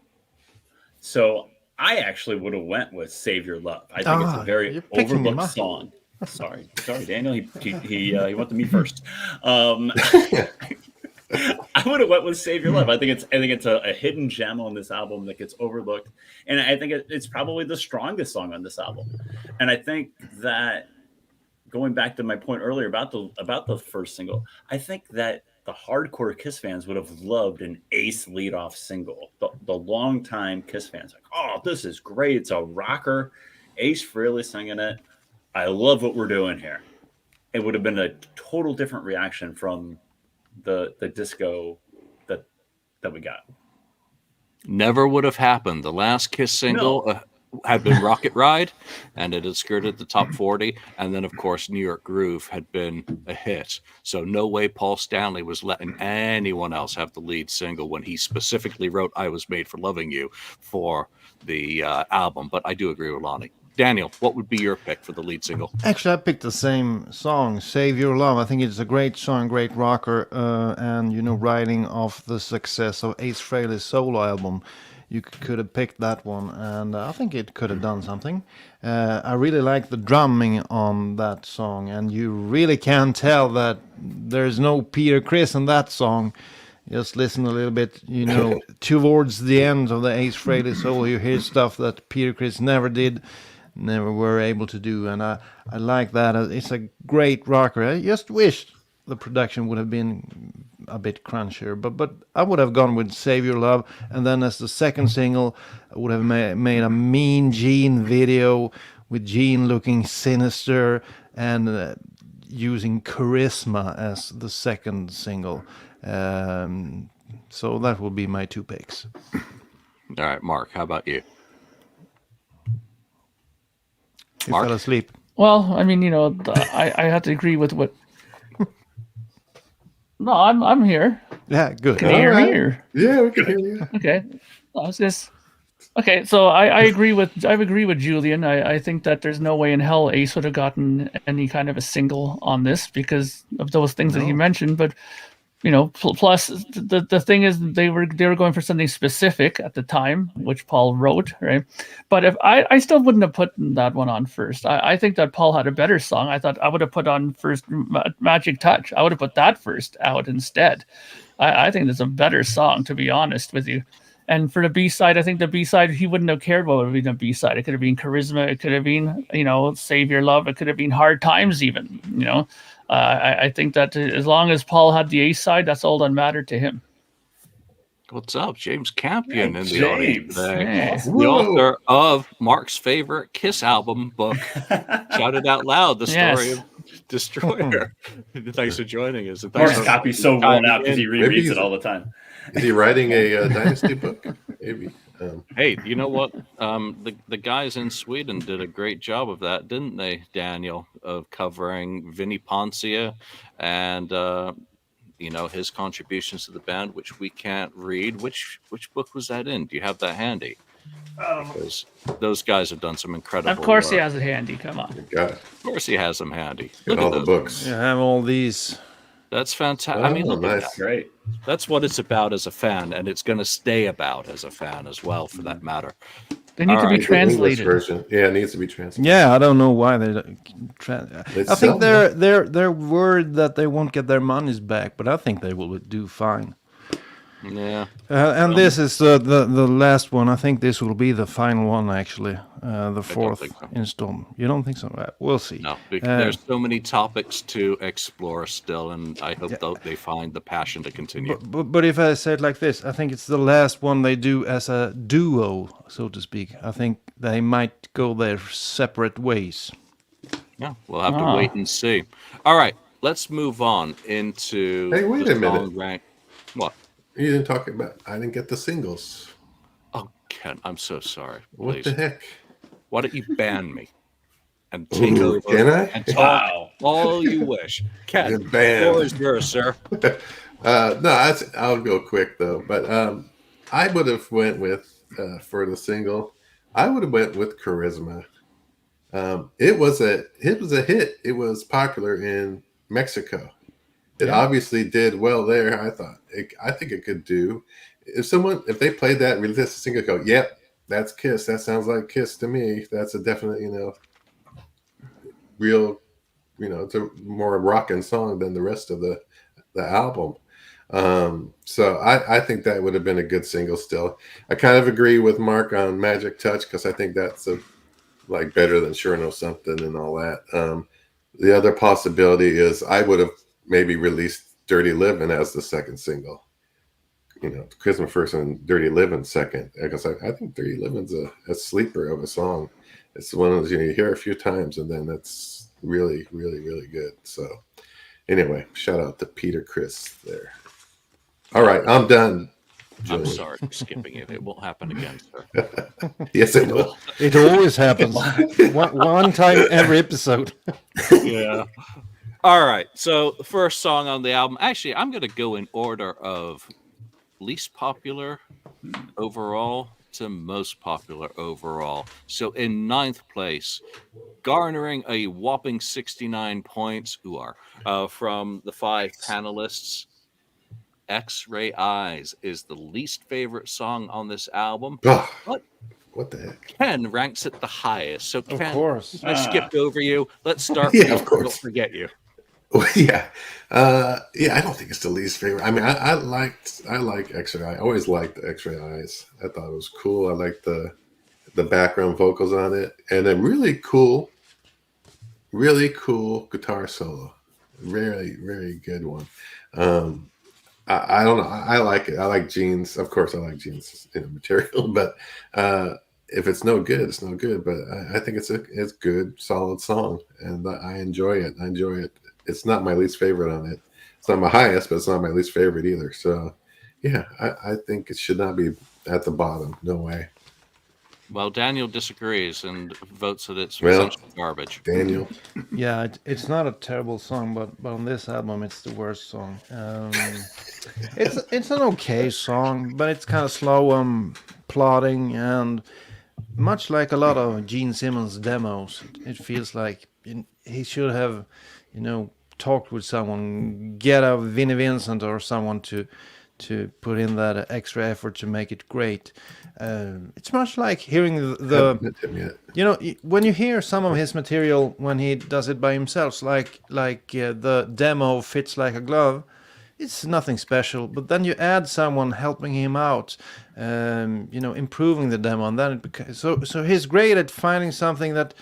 So I actually would have went with Save Your Love. I think it's a very overlooked song. Sorry, Daniel. He went to me first. I would have went with Save Your Love. I think it's a hidden gem on this album that gets overlooked, and I think it's probably the strongest song on this album. And I think that, going back to my point earlier about the first single, I think that the hardcore Kiss fans would have loved an Ace leadoff single. The longtime Kiss fans, like, oh, this is great. It's a rocker. Ace Frehley singing it. I love what we're doing here. It would have been a total different reaction from the disco that we got. Never would have happened. The last Kiss single, had been Rocket Ride, and it had skirted the top 40. And then, of course, New York Groove had been a hit. So no way Paul Stanley was letting anyone else have the lead single when he specifically wrote I Was Made for Loving You for the album. But I do agree with Lonnie. Daniel, what would be your pick for the lead single? Actually, I picked the same song, "Save Your Love." I think it's a great song, great rocker, and riding off the success of Ace Frehley's solo album, you could have picked that one, and I think it could have done something. I really like the drumming on that song, and you really can tell that there's no Peter Criss in that song. Just listen a little bit, towards the end of the Ace Frehley solo, you hear stuff that Peter Criss never were able to do, and I like that. It's a great rocker. I just wish the production would have been a bit crunchier, but I would have gone with "Save Your Love," and then as the second single, I would have made a Mean Gene video with Gene looking sinister and using "Charisma" as the second single. So that would be my two picks. All right, Mark, how about you? You Mark? fell asleep. Well, I mean, I have to agree with what. No, I'm here. Yeah, good. Can you hear me? Or? Yeah, we can hear you. Okay. I was just okay. So I agree with Julian. I think that there's no way in hell Ace would have gotten any kind of a single on this because of those things that he mentioned. But plus the thing is they were going for something specific at the time, which Paul wrote, right? But if I still wouldn't have put that one on first. I think that Paul had a better song. I thought I would have put on first Magic Touch. I would have put that first out instead. I think it's a better song, to be honest with you. And for the B-side, I think the B-side, he wouldn't have cared what would be the B-side. It could have been Charisma. It could have been, Save Your Love. It could have been Hard Times even, I think that as long as Paul had the Ace side, that's all that mattered to him. What's up? James Campion in the James. audience today. Yeah. The author of Mark's favorite Kiss album book. Shouted out loud the story of Destroyer. Thanks for joining us. Mark's copy's so worn out because he rereads it all the time. Is he writing a Dynasty book? Maybe. Hey, you know what? The guys in Sweden did a great job of that, didn't they, Daniel? Of covering Vinnie Poncia and his contributions to the band, which we can't read. Which book was that in? Do you have that handy? Because those guys have done some incredible. Of course, he has it handy. Come on. Of course, he has them handy. Look at all the books. You have all these. That's fantastic. Oh, I mean, look at nice. that. Great. That's what it's about as a fan, and it's going to stay about as a fan as well, for that matter. They need to be Alright. translated. English version. Yeah, it needs to be translated. Yeah, I don't know why they. I think sell they're worried that they won't get their monies back, but I think they will do fine. Yeah. And this is the last one. I think this will be the final one, actually. The fourth think so. installment. You don't think so? We'll see. No, because there's so many topics to explore still, and I hope they find the passion to continue. But if I say it like this, I think it's the last one they do as a duo, so to speak. I think they might go their separate ways. Yeah, we'll have to wait and see. All right, let's move on into. Hey, wait the a minute. song rank. What? You didn't talk about. I didn't get the singles. Oh, Ken, I'm so sorry. What Please. the heck? Why don't you ban me and take Ooh, over can I? and talk Wow. all you wish? Ken, You're the banned. floor is yours, sir. No, I'll go quick though. But I would have went with for the single. I would have went with Charisma. It was a hit. It was popular in Mexico. It obviously did well there. I think it could do. If they played that and released a single, go, yep, that's Kiss. That sounds like Kiss to me. That's a definite, real, it's a more rocking song than the rest of the album. So I think that would have been a good single still. I kind of agree with Mark on Magic Touch because I think that's better than Sure Know Something and all that. The other possibility is I would have maybe released Dirty Living as the second single. Christmas first and Dirty Living second. Because I think Dirty Living's a sleeper of a song. It's one of those, you hear a few times and then it's really, really, really good. So anyway, shout out to Peter Criss there. All right, I'm done. I'm Julie. sorry for skipping it. It won't happen again, sir. Yes, it will. It always happens. one time every episode. Yeah. All right. So the first song on the album. Actually, I'm going to go in order of least popular overall to most popular overall. So in 9th place, garnering a whopping 69 points, from the 5 panelists, X-Ray Eyes is the least favorite song on this album. Oh, But what the heck? Ken ranks it the highest. So Ken, Of course. I skipped over you. Let's start Yeah, with you. of course. Don't forget you. Yeah, yeah. I don't think it's the least favorite. I mean, I like X-Ray. I always liked the X-Ray Eyes. I thought it was cool. I liked the background vocals on it, and a really cool guitar solo. Very, very good one. I don't know. I like it. I like Gene's. Of course, I like Gene's material, but if it's no good, it's no good. But I think it's good, solid song, and I enjoy it. It's not my least favorite on it. It's not my highest, but it's not my least favorite either. So, yeah, I think it should not be at the bottom. No way. Well, Daniel disagrees and votes that it's Well, essentially garbage. Daniel. Yeah, it's not a terrible song, but on this album, it's the worst song. It's an okay song, but it's kind of slow, plodding, and much like a lot of Gene Simmons demos, it feels like he should have, talked with someone, get a Vinnie Vincent or someone to put in that extra effort to make it great. It's much like hearing Haven't met him yet. when you hear some of his material when he does it by himself, like the demo fits like a glove. It's nothing special, but then you add someone helping him out, improving the demo, and then it becomes so he's great at finding something that,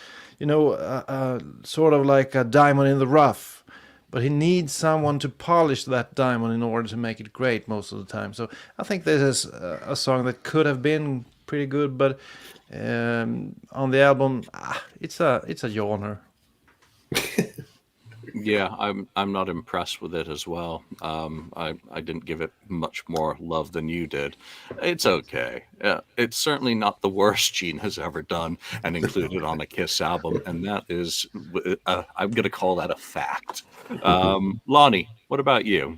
sort of like a diamond in the rough. But he needs someone to polish that diamond in order to make it great most of the time. So I think this is a song that could have been pretty good, but on the album, it's a yawner. Yeah, I'm not impressed with it as well. I didn't give it much more love than you did. It's okay. It's certainly not the worst Gene has ever done and included on a Kiss album, and that is, I'm going to call that a fact. Lonnie, what about you?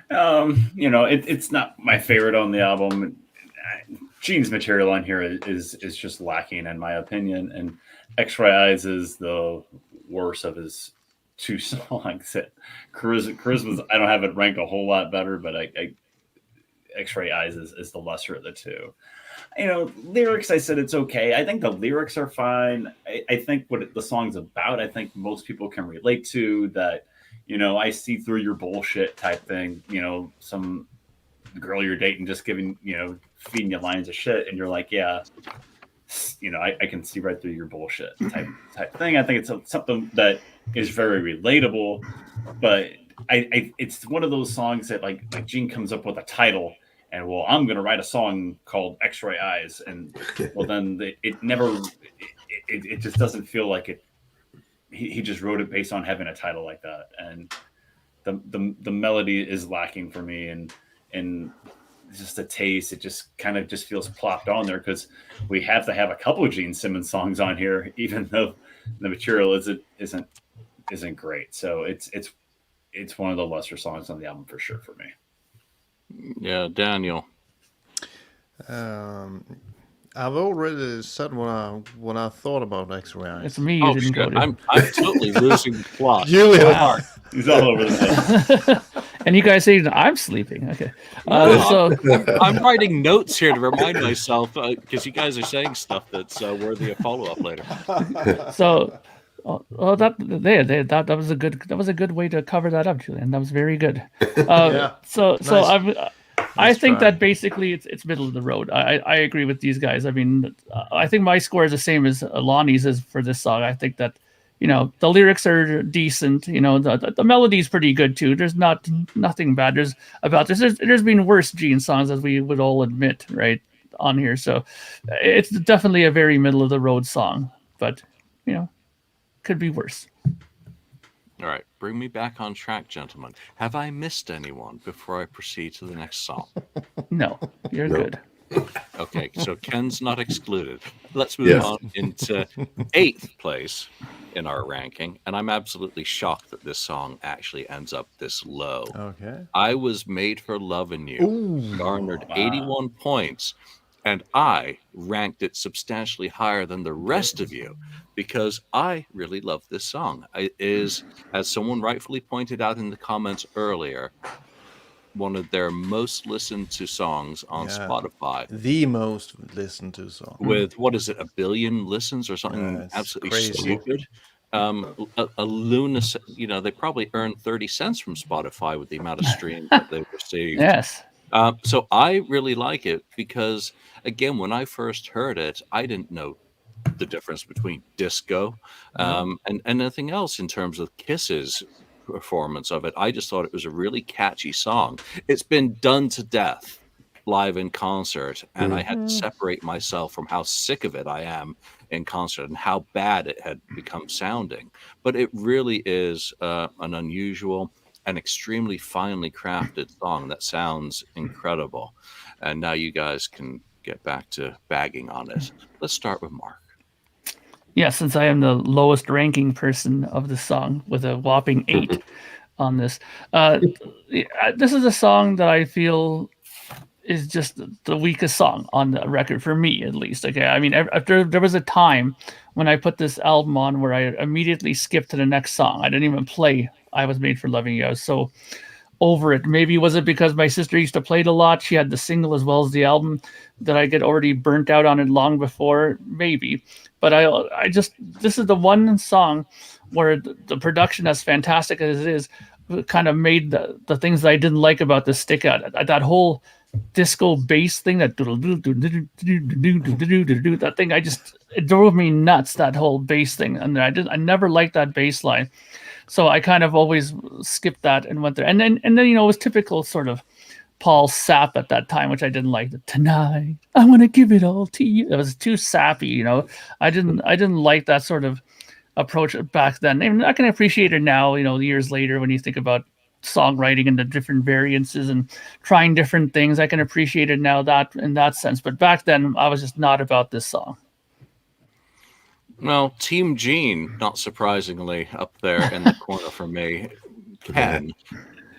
It's not my favorite on the album. Gene's material on here is just lacking, in my opinion, and X-Ray Eyes is the worst of his 2 songs. Charisma's, I don't have it ranked a whole lot better, but X-Ray Eyes is the lesser of the 2. Lyrics, I said it's okay. I think the lyrics are fine. I think what the song's about, I think most people can relate to that. I see through your bullshit type thing. Some girl you're dating just giving, feeding you lines of shit, and you're like, yeah, I can see right through your bullshit type thing. I think it's something that is very relatable, but it's one of those songs that like Gene comes up with a title and, well, I'm going to write a song called X-Ray Eyes. And well, then it just doesn't feel like it. He just wrote it based on having a title like that. And the melody is lacking for me. And just a taste, it just kind of just feels plopped on there, because we have to have a couple of Gene Simmons songs on here, even though the material isn't great. So it's one of the lesser songs on the album for sure for me. Yeah, Daniel. I've already said what I thought about X-Ray Eyes. It's me. You didn't go to. I'm totally losing the plot. Wow. He's all over the place. And you guys say I'm sleeping. Okay. I'm writing notes here to remind myself, because you guys are saying stuff that's worthy of follow-up later. That was a good way to cover that up, Julian. That was very good. Yeah. Nice. I think that basically it's middle of the road. I agree with these guys. I mean, I think my score is the same as Lonnie's is for this song. I think that, the lyrics are decent. The melody is pretty good too. There's nothing bad. There's been worse Gene songs, as we would all admit, right, on here. So it's definitely a very middle of the road song, but could be worse. All right. bring me back on track, gentlemen. Have I missed anyone before I proceed to the next song? No, you're Nope. good. Okay, so Ken's not excluded. Let's move Yes. on into 8th place in our ranking, and I'm absolutely shocked that this song actually ends up this low. Okay. I Was Made for Lovin' You Ooh. garnered Wow. 81 points, and I ranked it substantially higher than the rest of you because I really love this song. It is, as someone rightfully pointed out in the comments earlier, one of their most listened to songs on Yeah. Spotify. The most listened to song. With what is it, 1 billion listens or something Yeah, it's absolutely crazy. stupid? A lunacy, they probably earned 30 cents from Spotify with the amount of streams that they've received. Yes. So I really like it because, again, when I first heard it, I didn't know the difference between disco and anything else in terms of Kiss's performance of it. I just thought it was a really catchy song. It's been done to death live in concert, and I had to separate myself from how sick of it I am in concert and how bad it had become sounding. But it really is an unusual and extremely finely crafted song that sounds incredible. And now you guys can get back to bagging on it. Let's start with Mark. Yeah, since I am the lowest ranking person of the song with a whopping 8 on this. This is a song that I feel is just the weakest song on the record for me, at least. Okay, I mean, after there was a time when I put this album on where I immediately skipped to the next song. I didn't even play I Was Made for Loving You. I was so over it. Maybe was it because my sister used to play it a lot? She had the single as well as the album that I get already burnt out on it long before. Maybe, but I just this is the one song where the production, as fantastic as it is, kind of made the things that I didn't like about this stick out. That whole disco bass thing, that thing, it drove me nuts. That whole bass thing, and I never liked that bass line. So I kind of always skipped that and went there. And then it was typical sort of Paul sap at that time, which I didn't like. Tonight I want to give it all to you. It was too sappy, I didn't like that sort of approach back then. And I can appreciate it now, years later, when you think about songwriting and the different variances and trying different things. I can appreciate it now that in that sense. But back then I was just not about this song. Well, Team Gene, not surprisingly, up there in the corner for me. Ken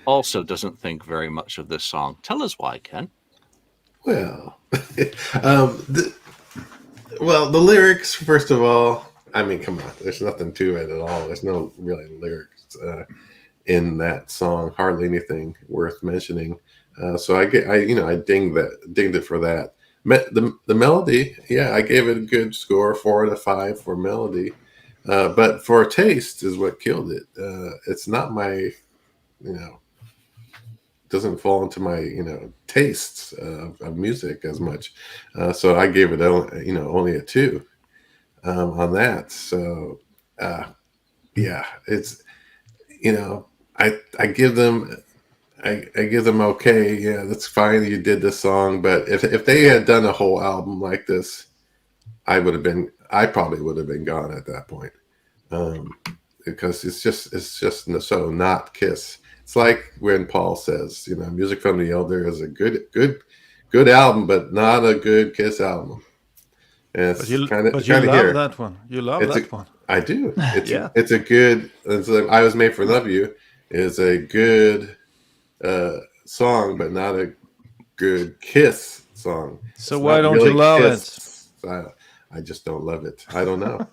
also doesn't think very much of this song. Tell us why, Ken. Well, the lyrics, first of all, I mean, come on, there's nothing to it at all. There's no really lyrics in that song, hardly anything worth mentioning. So I dinged it for that. The melody, yeah, I gave it a good score, 4 out of 5 for melody. But for taste is what killed it. It's not my, doesn't fall into my, tastes of music as much. So I gave it, only a 2 on that. So, yeah, it's, I give them. I give them okay. Yeah, that's fine. You did this song, but if they had done a whole album like this, I probably would have been gone at that point, because it's just so not Kiss. It's like when Paul says, Music from the Elder is a good album, but not a good Kiss album. And it's you love that one. You love that one. I do. Yeah. It's a good. It's like I Was Made for Love You is a good song, but not a good Kiss song. So It's why not don't really you love Kiss. I just don't love it. I don't know.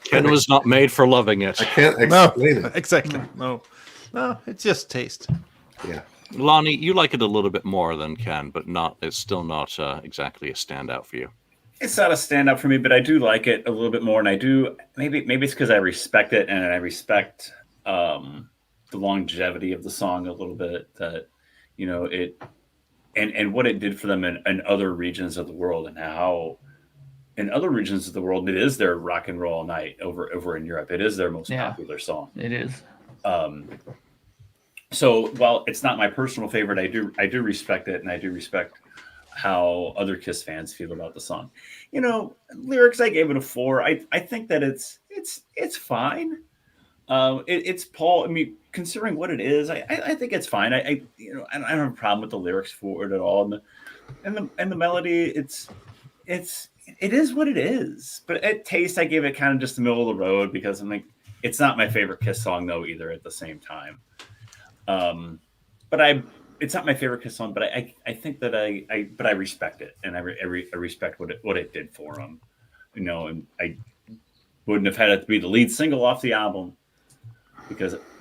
Ken was not made for loving it. I can't explain it. Exactly. No, it's just taste. Yeah. Lonnie, you like it a little bit more than Ken, but it's still not exactly a standout for you. It's not a standout for me, but I do like it a little bit more, and I do maybe it's because I respect it, and I respect the longevity of the song a little bit, that it and what it did for them in other regions of the world, and how in other regions of the world it is their rock and roll night over in Europe. It is their most popular song. It is. So while it's not my personal favorite, I do respect it, and I do respect how other Kiss fans feel about the song. Lyrics, I gave it a 4. I think that it's fine. It's Paul. I mean, considering what it is, I think it's fine. I don't have a problem with the lyrics for it at all, and the melody. It is what it is. But at taste, I gave it kind of just the middle of the road because I'm like, it's not my favorite Kiss song though either. At the same time, it's not my favorite Kiss song. But I think that I respect it, and I respect what it did for them. And I wouldn't have had it to be the lead single off the album.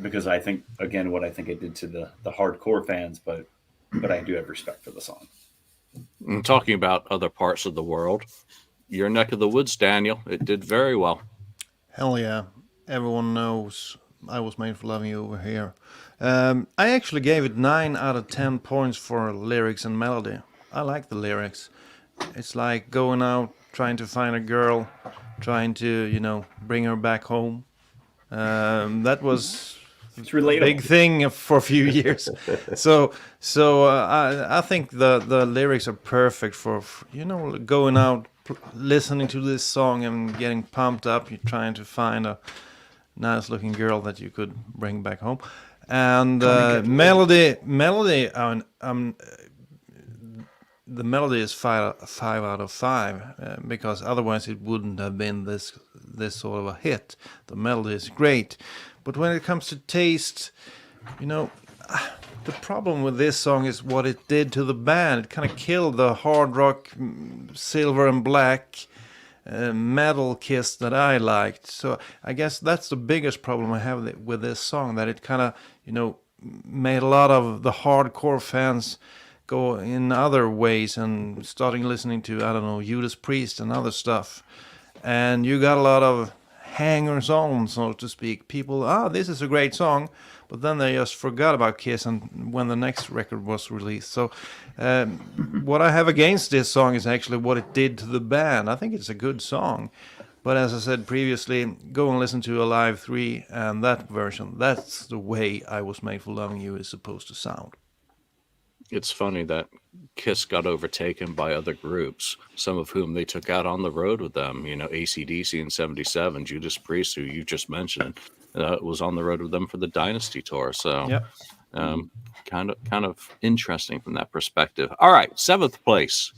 Because I think, again, what I think it did to the hardcore fans, but I do have respect for the song. And talking about other parts of the world, your neck of the woods, Daniel, it did very well. Hell yeah. Everyone knows I was made for loving you over here. I actually gave it 9 out of 10 points for lyrics and melody. I like the lyrics. It's like going out, trying to find a girl, trying to, bring her back home. That was It's relatable. a big thing for a few years. So I think the lyrics are perfect for going out, listening to this song and getting pumped up. You're trying to find a nice looking girl that you could bring back home, and melody. The melody is 5 out of 5 because otherwise it wouldn't have been this sort of a hit. The melody is great, but when it comes to taste, the problem with this song is what it did to the band. It kind of killed the hard rock, silver and black metal Kiss that I liked. So I guess that's the biggest problem I have with this song, that it kind of made a lot of the hardcore fans go in other ways and starting listening to, I don't know, Judas Priest and other stuff. And you got a lot of hangers on, so to speak. People, this is a great song, but then they just forgot about Kiss and when the next record was released. So what I have against this song is actually what it did to the band. I think it's a good song. But as I said previously, go and listen to Alive 3 and that version. That's the way I Was Made for Loving You is supposed to sound. It's funny that Kiss got overtaken by other groups, some of whom they took out on the road with them. AC/DC in '77, Judas Priest, who you just mentioned, was on the road with them for the Dynasty tour. So, Yep. kind of interesting from that perspective. All right, 7th place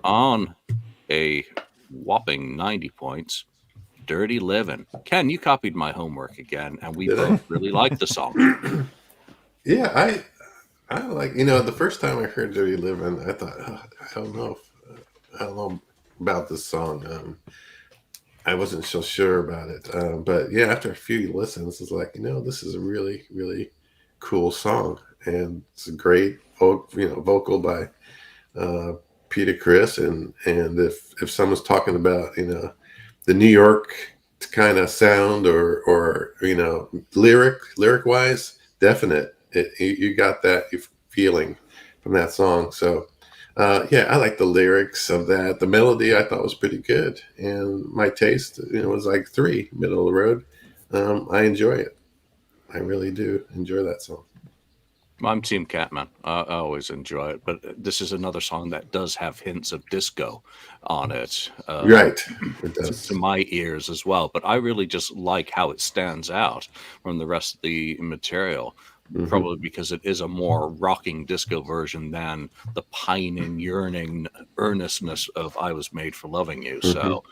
on a whopping 90 points. Dirty Livin'. Ken, you copied my homework again, and we both really liked the song. Yeah, I like, the first time I heard Dirty Livin', I thought, I don't know about this song. I wasn't so sure about it. But yeah, after a few listens, it's like, this is a really, really cool song. And it's a great, vocal by Peter Criss. And if someone's talking about, the New York kind of sound or lyric wise, definite. You got that feeling from that song. So I like the lyrics of that. The melody I thought was pretty good, and my taste was like 3, middle of the road. I enjoy it. I really do enjoy that song. I'm Team Catman. I always enjoy it, but this is another song that does have hints of disco on it. Right, it does. To my ears as well, but I really just like how it stands out from the rest of the material. Mm-hmm. Probably because it is a more rocking disco version than the pining, yearning earnestness of I Was Made for Loving You. Mm-hmm. So,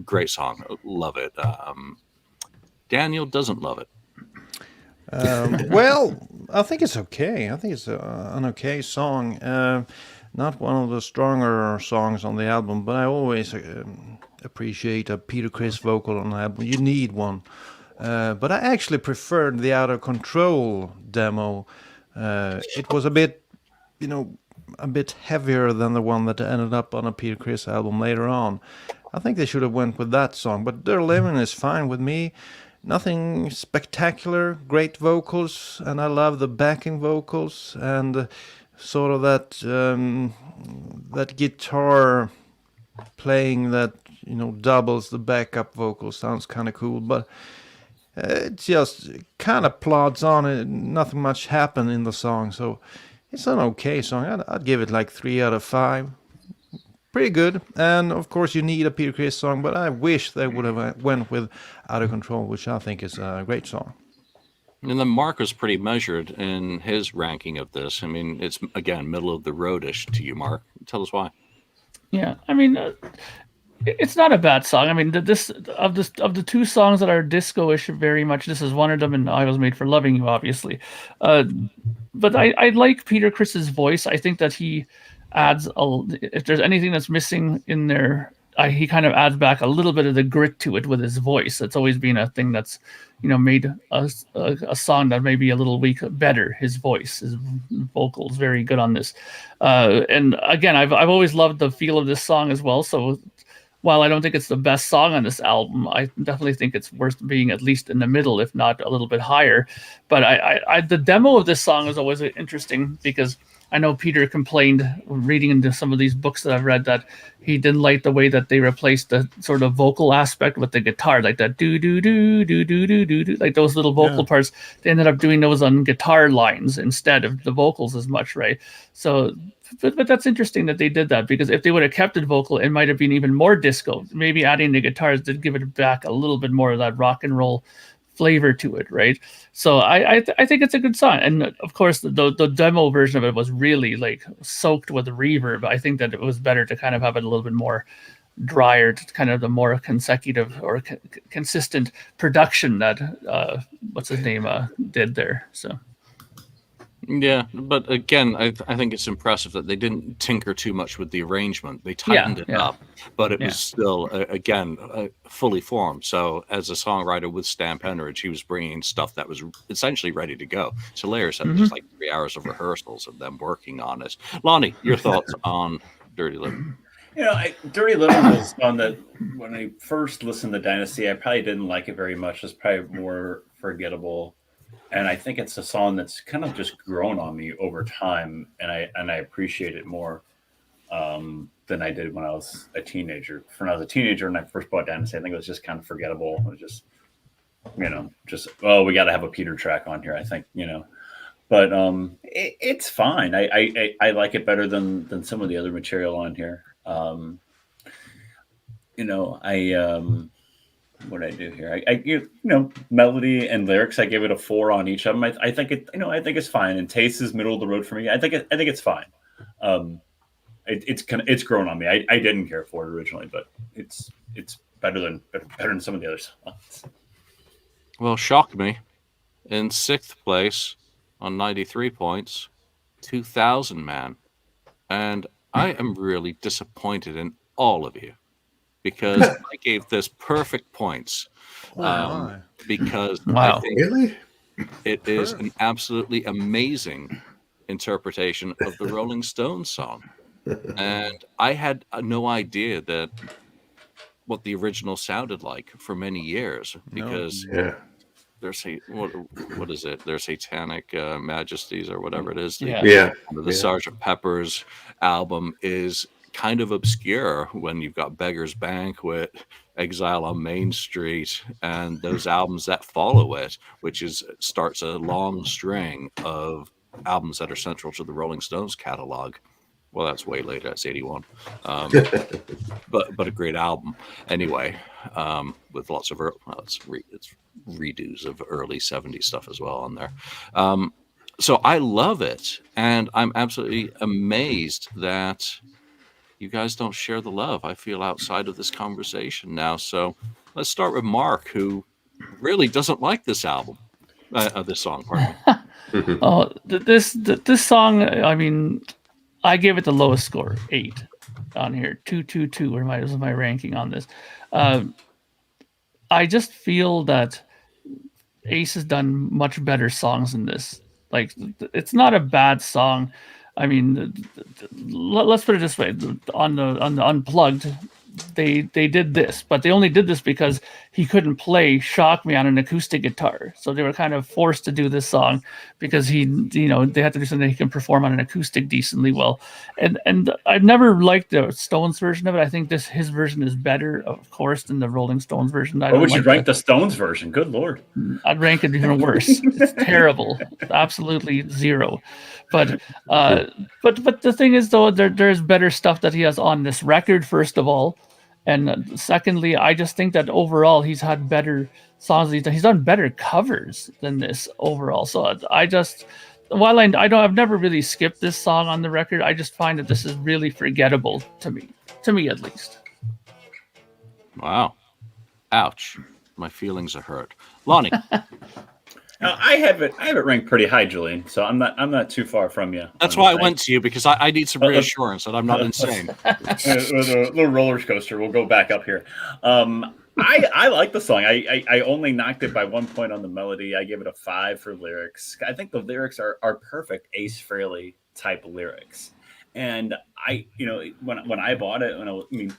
great song. Love it. Daniel doesn't love it. Well, I think it's okay. I think it's an okay song. Not one of the stronger songs on the album, but I always appreciate a Peter Criss vocal on the album. You need one. But I actually preferred the Out of Control demo. It was a bit heavier than the one that ended up on a Peter Criss album later on. I think they should have went with that song, but Dirty Livin' is fine with me. Nothing spectacular, great vocals, and I love the backing vocals and sort of that guitar playing that doubles the backup vocal sounds kind of cool, but it just kind of plods on. Nothing much happened in the song, so it's an okay song. I'd give it like 3 out of 5. pretty good. And of course, you need a Peter Criss song, but I wish they would have went with Out of Control, which I think is a great song. And then Mark was pretty measured in his ranking of this. I mean, it's, again, middle of the roadish to you, Mark. Tell us why. Yeah, I mean, it's not a bad song. I mean, this of the two songs that are disco-ish, very much. This is one of them, and I Was Made for Loving You, obviously. But I like Peter Criss's voice. I think that he adds if there's anything that's missing in there, he kind of adds back a little bit of the grit to it with his voice. That's always been a thing that's, made a song that may be a little weak better. His voice, his vocals, very good on this. And again, I've always loved the feel of this song as well. So while I don't think it's the best song on this album, I definitely think it's worth being at least in the middle, if not a little bit higher. But the demo of this song is always interesting because I know Peter complained, reading into some of these books that I've read, that he didn't like the way that they replaced the sort of vocal aspect with the guitar, like that do do do do do do do do, like those little vocal parts. They ended up doing those on guitar lines instead of the vocals as much, right? So, but that's interesting that they did that, because if they would have kept it vocal, it might have been even more disco. Maybe adding the guitars did give it back a little bit more of that rock and roll flavor to it, right? So I think it's a good song, and of course the demo version of it was really like soaked with reverb. I think that it was better to kind of have it a little bit more drier, to kind of the more consecutive or consistent production that what's his name did there. So yeah, but again, I think it's impressive that they didn't tinker too much with the arrangement. They tightened it up, but it was still, again, fully formed. So as a songwriter with Stan Penridge, he was bringing stuff that was essentially ready to go. So Layers had just like 3 hours of rehearsals of them working on it. Lonnie, your thoughts on Dirty Little? Dirty Little was one that when I first listened to Dynasty, I probably didn't like it very much. It's probably more forgettable. And I think it's a song that's kind of just grown on me over time, and I appreciate it more than I did when I was a teenager. When I was a teenager and I first bought Dynasty, I think it was just kind of forgettable. It was just, we got to have a Peter track on here, I think, But it's fine. I like it better than some of the other material on here. What did I do here? I melody and lyrics, I give it a 4 on each of them. I think it, I think it's fine. And taste is middle of the road for me. I think it's fine. It's grown on me. I didn't care for it originally, but it's better than some of the other songs. Well, shocked me. In 6th place on 93 points, 2000 Man. And I am really disappointed in all of you, because I gave this perfect points because I think it is an absolutely amazing interpretation of the Rolling Stones song. And I had no idea that what the original sounded like for many years, because what is it? Their Satanic Majesties or whatever it is. The Sgt. Pepper's album is kind of obscure when you've got Beggar's Banquet, Exile on Main Street, and those albums that follow it, which starts a long string of albums that are central to the Rolling Stones catalog. Well, that's way later. That's 81. But a great album anyway, with lots of it's redos of early 70s stuff as well on there. So I love it, and I'm absolutely amazed that you guys don't share the love. I feel outside of this conversation now. So let's start with Mark, who really doesn't like this album, this song. Pardon me. This song, I mean, I gave it the lowest score, 8 on here. 222 was my ranking on this. I just feel that Ace has done much better songs than this. Like, it's not a bad song. I mean, let's put it this way: on the Unplugged, they did this, but they only did this because he couldn't play Shock Me on an acoustic guitar. So they were kind of forced to do this song because they had to do something he can perform on an acoustic decently well. And I've never liked the Stones version of it. I think his version is better, of course, than the Rolling Stones version. What would you rank the Stones version? Good Lord. I'd rank it even worse. It's terrible. Absolutely zero. But the thing is, though, there's better stuff that he has on this record, first of all. And secondly, I just think that overall he's had better songs. He's done better covers than this overall. So I've never really skipped this song on the record. I just find that this is really forgettable to me at least. Wow. Ouch. My feelings are hurt. Lonnie. I have it ranked pretty high, Julian. So I'm not too far from you. That's why I went to you, because I need some reassurance that I'm not insane. With a little roller coaster, we'll go back up here. I like the song. I only knocked it by 1 point on the melody. I gave it a 5 for lyrics. I think the lyrics are perfect Ace Frehley type lyrics. And when I bought it,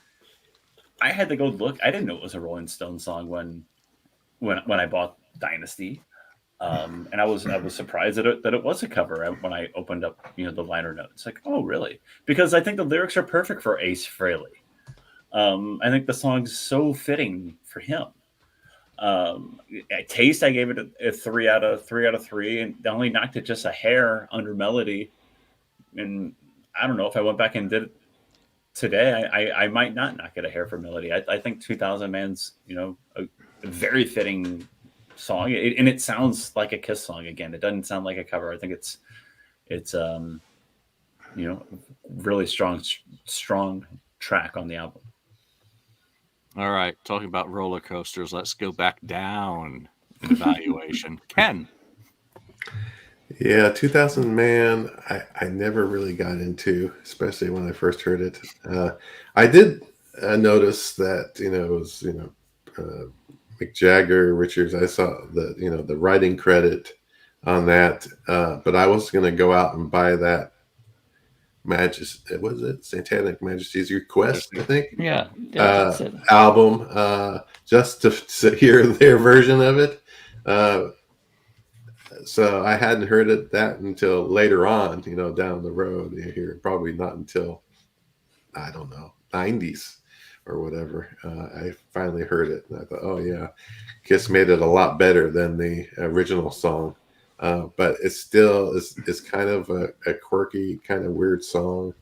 I had to go look. I didn't know it was a Rolling Stone song when I bought Dynasty. And I was surprised that it was a cover when I opened up the liner notes. Like, oh really? Because I think the lyrics are perfect for Ace Frehley. I think the song's so fitting for him. At taste, I gave it a 3 out of 3, and I only knocked it just a hair under melody. And I don't know if I went back and did it today, I might not knock it a hair for melody. I think 2000 Man's a very fitting song, and it sounds like a Kiss song again. It doesn't sound like a cover. I think it's really strong track on the album. All right, talking about roller coasters, let's go back down in evaluation. Ken. Yeah, 2000 Man, I never really got into, especially when I first heard it. I did notice that it was Mick Jagger, Richards. I saw the writing credit on that, but I was going to go out and buy that Satanic Majesty's Request, I think. Yeah, that's it. Album, just to hear their version of it. So I hadn't heard that until later on, down the road here, probably not until, I don't know, 90s or whatever. I finally heard it and I thought, oh yeah, Kiss made it a lot better than the original song. But it still is kind of a quirky, kind of weird song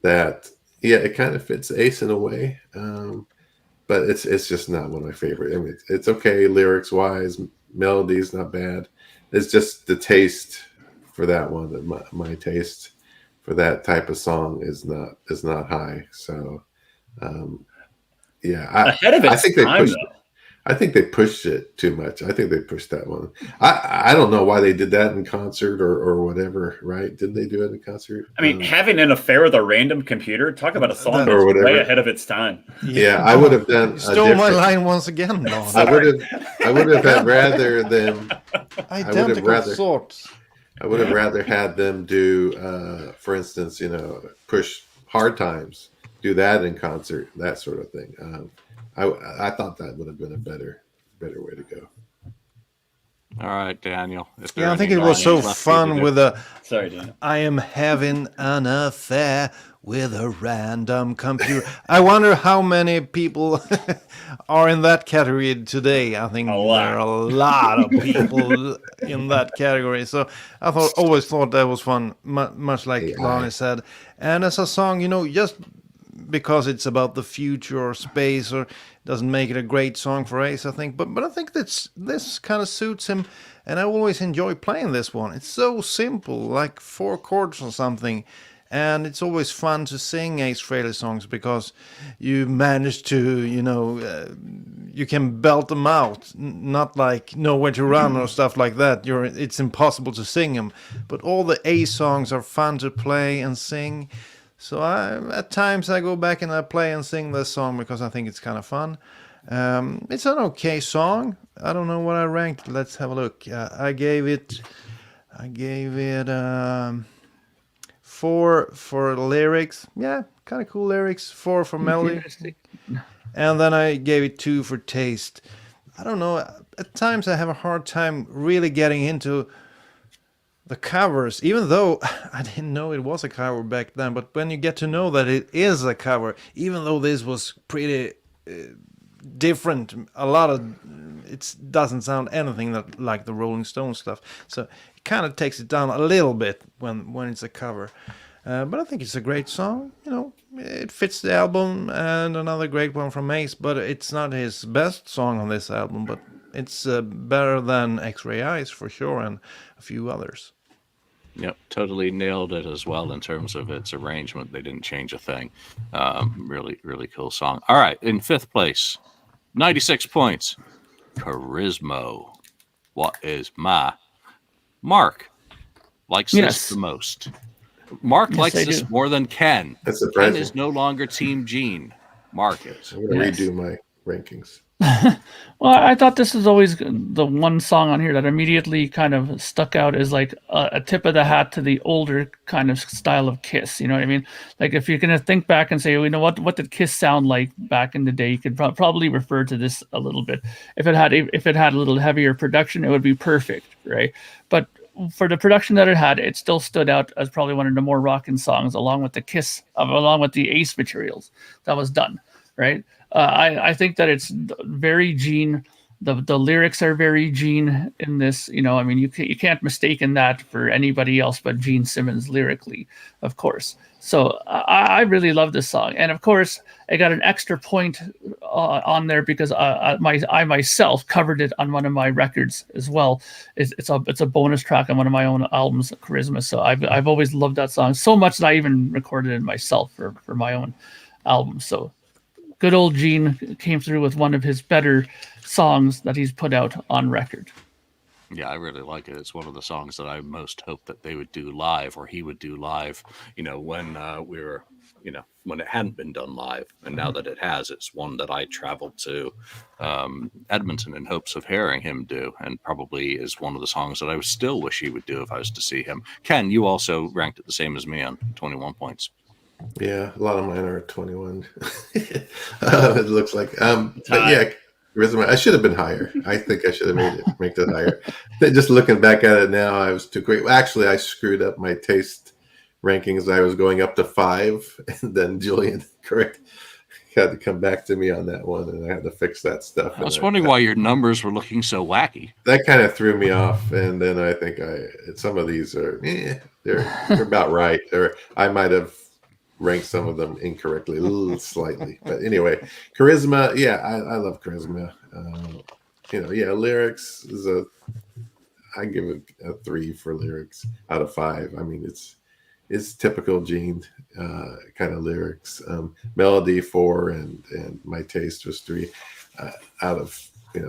that, yeah, it kind of fits Ace in a way. But it's just not one of my favorite. I mean, it's okay lyrics wise, melody's not bad. It's just the taste for that one. That my taste for that type of song is not high. So, yeah, I think they pushed it too much. I think they pushed that one. I don't know why they did that in concert or whatever. Right? Didn't they do it in concert? I mean, having an affair with a random computer. Talk about a song that's way ahead of its time. Yeah, I would have done. Stole my line once again, Don. I would have had rather them. Identical sorts. I would have rather had them do, for instance, push Hard Times, do that in concert, that sort of thing. I thought that would have been a better way to go. All right, Daniel. Yeah, I think it was so fun with Sorry, Daniel. I am having an affair with a random computer. I wonder how many people are in that category today. I think there are a lot of people in that category. So I always thought that was fun, much like Lonnie said. And as a song, just because it's about the future or space, or doesn't make it a great song for Ace, I think. But I think this kind of suits him, and I always enjoy playing this one. It's so simple, like 4 chords or something. And it's always fun to sing Ace Frehley songs because you manage to, you can belt them out, not like Nowhere to Run or stuff like that. It's impossible to sing them. But all the Ace songs are fun to play and sing. So at times I go back and I play and sing this song because I think it's kind of fun. It's an okay song. I don't know what I ranked. Let's have a look. I gave it 4 for lyrics. Yeah, kind of cool lyrics. 4 for melody. And then I gave it 2 for taste. I don't know. At times I have a hard time really getting into the covers, even though I didn't know it was a cover back then. But when you get to know that it is a cover, even though this was pretty different, a lot of it doesn't sound anything like the Rolling Stones stuff. So it kind of takes it down a little bit when it's a cover. But I think it's a great song. It fits the album, and another great one from Ace. But it's not his best song on this album, but it's better than X-Ray Eyes for sure, and a few others. Yep, totally nailed it as well in terms of its arrangement. They didn't change a thing. Really, really cool song. All right, in 5th place, 96 points, Charisma. What is my Mark likes this the most? Mark likes this more than Ken. That's surprising. Ken is no longer Team Gene. Mark is. I'm going to redo my rankings. Well, I thought this was always the one song on here that immediately kind of stuck out as like a tip of the hat to the older kind of style of Kiss. You know what I mean? Like if you're going to think back and say, you know, what did Kiss sound like back in the day? You could probably refer to this a little bit. If it had a little heavier production, it would be perfect, right? But for the production that it had, it still stood out as probably one of the more rocking songs, along with the Ace materials that was done, right? I think that it's very Gene. The lyrics are very Gene in this. You know, I mean, you can't mistake that for anybody else but Gene Simmons lyrically, of course. So I really love this song, and of course, I got an extra point on there because I myself covered it on one of my records as well. It's a bonus track on one of my own albums, Charisma. So I've always loved that song so much that I even recorded it myself for my own album. So good old Gene came through with one of his better songs that he's put out on record. Yeah, I really like it. It's one of the songs that I most hope that they would do live, or he would do live, when when it hadn't been done live. And now that it has, it's one that I traveled to Edmonton in hopes of hearing him do, and probably is one of the songs that I would still wish he would do if I was to see him. Ken, you also ranked it the same as me on 21 points. Yeah, a lot of mine are 21. It looks like. But yeah, Charisma. I should have been higher. I think I should have make it higher. Just looking back at it now, I was too quick. Actually, I screwed up my taste rankings. I was going up to 5, and then Julian had to come back to me on that one, and I had to fix that stuff. I was wondering why your numbers were looking so wacky. That kind of threw me off, and then I think some of these are they're about right. I might have ranked some of them incorrectly, slightly, but anyway, Charisma. Yeah, I love Charisma. Lyrics is I give it a 3 for lyrics out of 5. I mean, it's typical Gene kind of lyrics. Melody 4, and my taste was 3 out of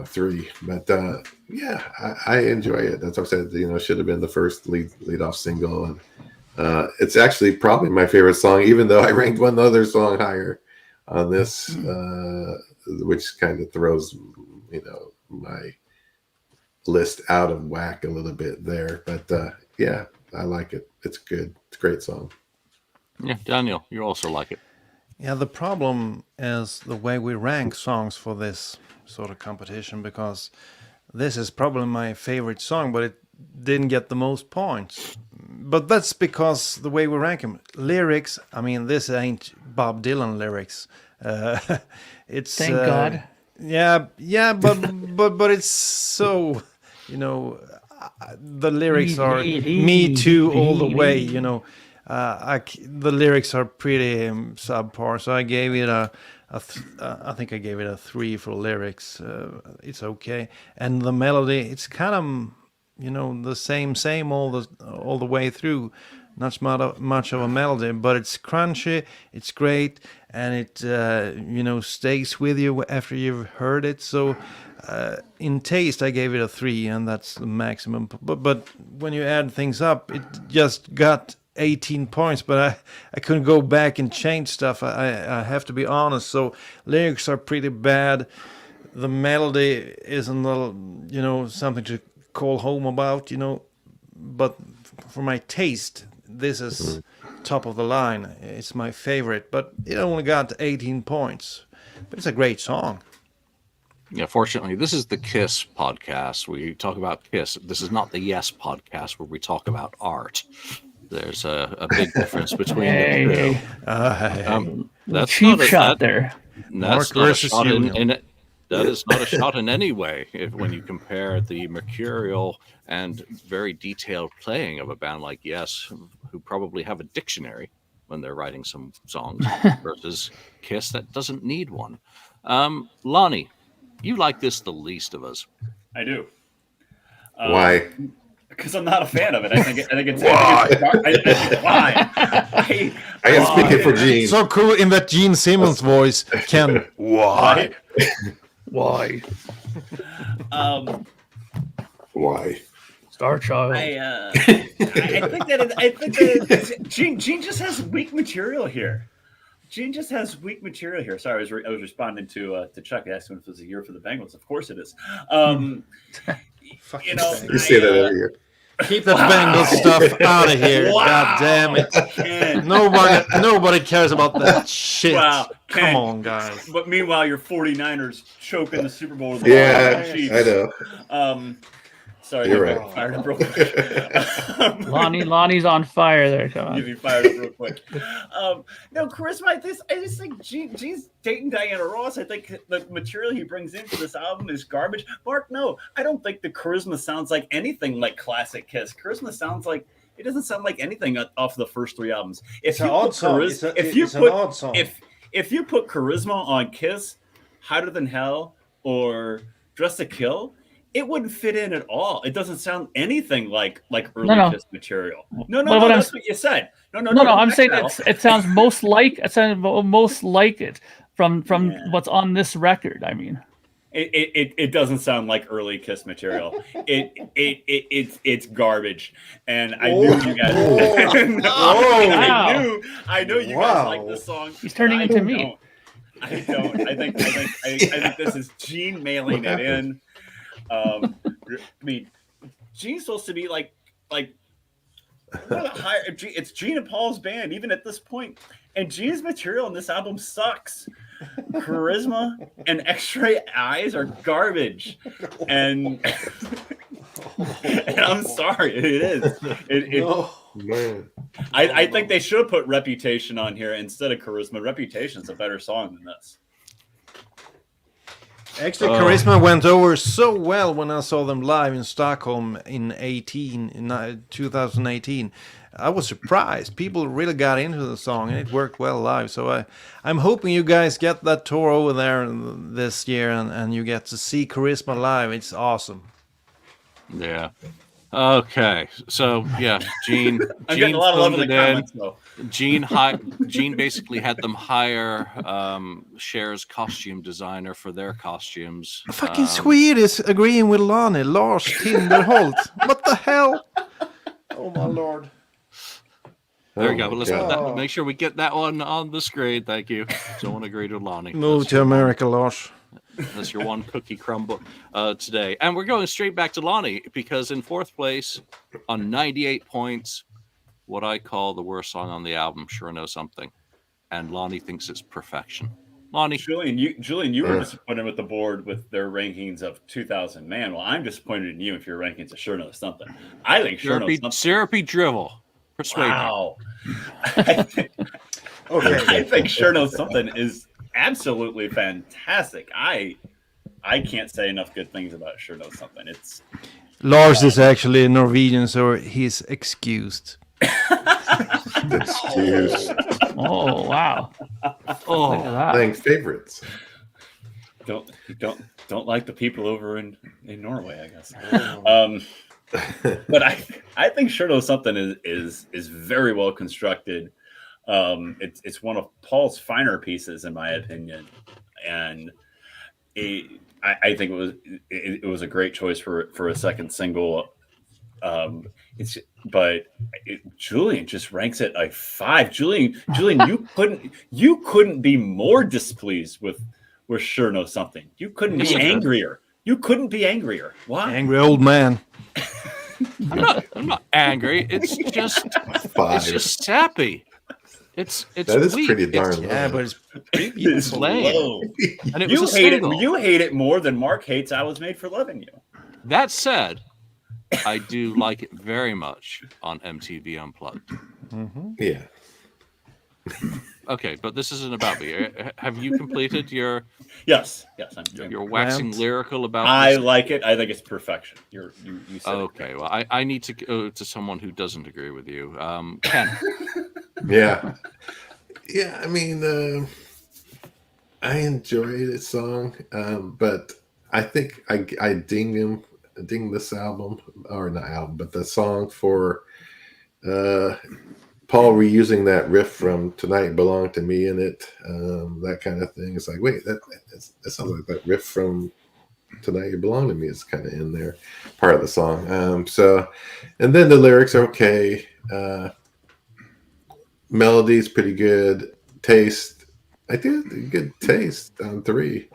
3. But I enjoy it. That's what I said. Should have been the first lead off single, and it's actually probably my favorite song, even though I ranked one other song higher on this, which kind of throws my list out of whack a little bit there. But I like it. It's good. It's a great song. Yeah, Daniel, you also like it. Yeah, the problem is the way we rank songs for this sort of competition, because this is probably my favorite song, but it didn't get the most points. But that's because the way we rank them. Lyrics, I mean, this ain't Bob Dylan lyrics. It's Thank God. Yeah, but it's so, the lyrics are Me Too all the way, the lyrics are pretty subpar, so I gave it I think I gave it a 3 for lyrics. It's okay, and the melody, it's kind of the same all the way through. Not much of a melody, but it's crunchy, it's great, and it stays with you after you've heard it. So in taste, I gave it a 3, and that's the maximum. But when you add things up, it just got 18 points, but I couldn't go back and change stuff. I have to be honest. So lyrics are pretty bad. The melody isn't something to call home about, but for my taste, this is top of the line. It's my favorite, but it only got 18 points. But it's a great song. Yeah, fortunately, this is the Kiss podcast. We talk about Kiss. This is not the Yes podcast where we talk about art. There's a big difference between Hey, the two. hey. Little That's cheap not a, shot that, there. that's Mark not a versus shot Union. in it. That is not a shot in any way when you compare the mercurial and very detailed playing of a band like Yes, who probably have a dictionary when they're writing some songs, versus Kiss that doesn't need one. Lonnie, you like this the least of us. I do. Why? Because I'm not a fan of it. I think it's Why? Why? I am speaking for Gene. So cool in that Gene Simmons voice. Ken, why? Why? Why? Star Child. I think that Gene just has weak material here. Gene just has weak material here. Sorry, I was responding to Chuck asking if it was a year for the Bengals. Of course it is. You say that every year. Keep that Bengals stuff out of here. Wow. God damn it. Ken. Nobody cares about that shit. Wow, Come Ken. on, guys. But meanwhile, your 49ers choking the Super Bowl. With Yeah, the Chiefs. I know. Sorry, You're I right. fired up real quick. Lonnie's on fire there. Come Get on. me fired up real quick. No, charisma. I just think Gene's dating Diana Ross. I think the material he brings into this album is garbage. Mark, no, I don't think the charisma sounds like anything like classic Kiss. Charisma sounds like it doesn't sound like anything off the first three albums. If you put charisma on Kiss, Hotter Than Hell, or Dress to Kill, it wouldn't fit in at all. It doesn't sound anything like early Kiss material. No, that's what you said. No. I'm saying it sounds most like it from what's on this record. I mean, it doesn't sound like early Kiss material. It's garbage. And I knew you guys. I knew you guys like this song. He's turning into me. I don't. I think this is Gene mailing it in. I mean, Gene's supposed to be like it's Gene and Paul's band, even at this point. And Gene's material in this album sucks. Charisma and X-Ray Eyes are garbage. And I'm sorry, it is. Man. I think they should have put Reputation on here instead of Charisma. Reputation's a better song than this. Extra Charisma went over so well when I saw them live in Stockholm in 2018. I was surprised. People really got into the song and it worked well live. So I'm hoping you guys get that tour over there this year and you get to see Charisma live. It's awesome. Yeah. Okay. So yeah, Gene. I'm getting a lot of love in the comments though. Gene basically had them hire Cher's costume designer for their costumes. Fucking Swede is agreeing with Lonnie. Lars Tinderholt. What the hell? Oh my lord. There we go. But let's make sure we get that one on the screen. Thank you. Someone agreed with Lonnie. Move to America, Lars. That's your one cookie crumble today. And we're going straight back to Lonnie because in fourth place on 98 points, what I call the worst song on the album, Sure Know Something. And Lonnie thinks it's perfection. Lonnie. Julian, you were disappointed with the board with their rankings of 2000. Man, well, I'm disappointed in you if your rankings of Sure Know Something. I think Sure Know Something. Syrupy drivel. Persuade wow. I think Sure Know Something is absolutely fantastic. I can't say enough good things about Sure Know Something. It's Lars is actually Norwegian, so he's excused. Excuse. Oh wow! Oh, Look at that. Playing favorites. Don't like the people over in Norway, I guess. But I think Sure Know Something is very well constructed. It's one of Paul's finer pieces in my opinion, and I think it was a great choice for a second single. Julian just ranks it a 5. Julian, you couldn't be more displeased with Sure Know Something. You couldn't be angrier. Why? Angry old man. I'm not angry. It's just sappy. It's That is weak. pretty darn It's, low. Yeah, but it's pretty It's beautiful. lame. low. and it was You a hate single. it. You hate it more than Mark hates "I Was Made for Loving You." That said, I do like it very much on MTV Unplugged. Yeah. Okay, but this isn't about me. Have you completed your Yes, I'm doing. your waxing Rant. lyrical about I this? like it. I think it's perfection. You said it Okay, correct. well, I need to go to someone who doesn't agree with you. Ken. Yeah. Yeah. I mean, I enjoy this song, but I think I ding this album, or not album, but the song for Paul reusing that riff from "Tonight Belonged to Me" in it, that kind of thing. It's like, wait, that sounds like that riff from "Tonight You Belong to Me" is kind of in there, part of the song. So, and then the lyrics are okay. Melody's pretty good. Taste, I did a good taste on 3.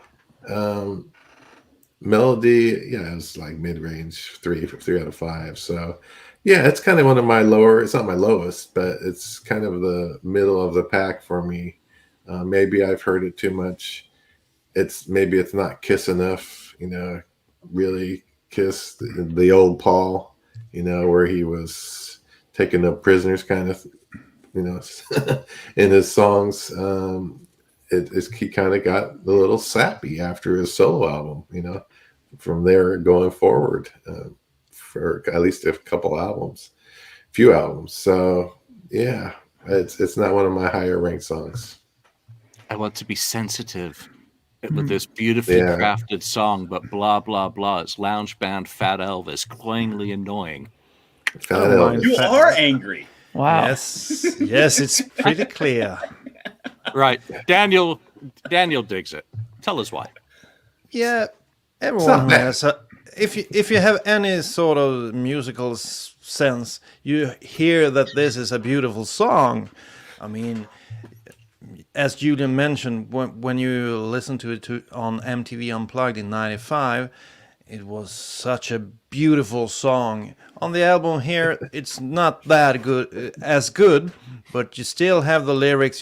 Melody, yeah, it was like mid-range, 3 out of 5. So yeah, it's kind of one of my lower. It's not my lowest, but it's kind of the middle of the pack for me. Maybe I've heard it too much. Maybe it's not Kiss enough. Really Kiss the old Paul. Where he was taking up prisoners, kind of. In his songs. He kind of got a little sappy after his solo album. From there going forward. For at least a few albums. So yeah, it's not one of my higher ranked songs. I want to be sensitive with this beautifully crafted song, but blah blah blah. It's lounge band Fat Elvis, cloyingly annoying. Fat Elvis. You are angry. Wow. Yes, it's pretty clear. Right, Daniel digs it. Tell us why. Yeah, everyone who has if you have any sort of musical sense, you hear that this is a beautiful song. I mean, as Julian mentioned, when you listen to it on MTV Unplugged in '95, it was such a beautiful song. On the album here, it's not that good, but you still have the lyrics,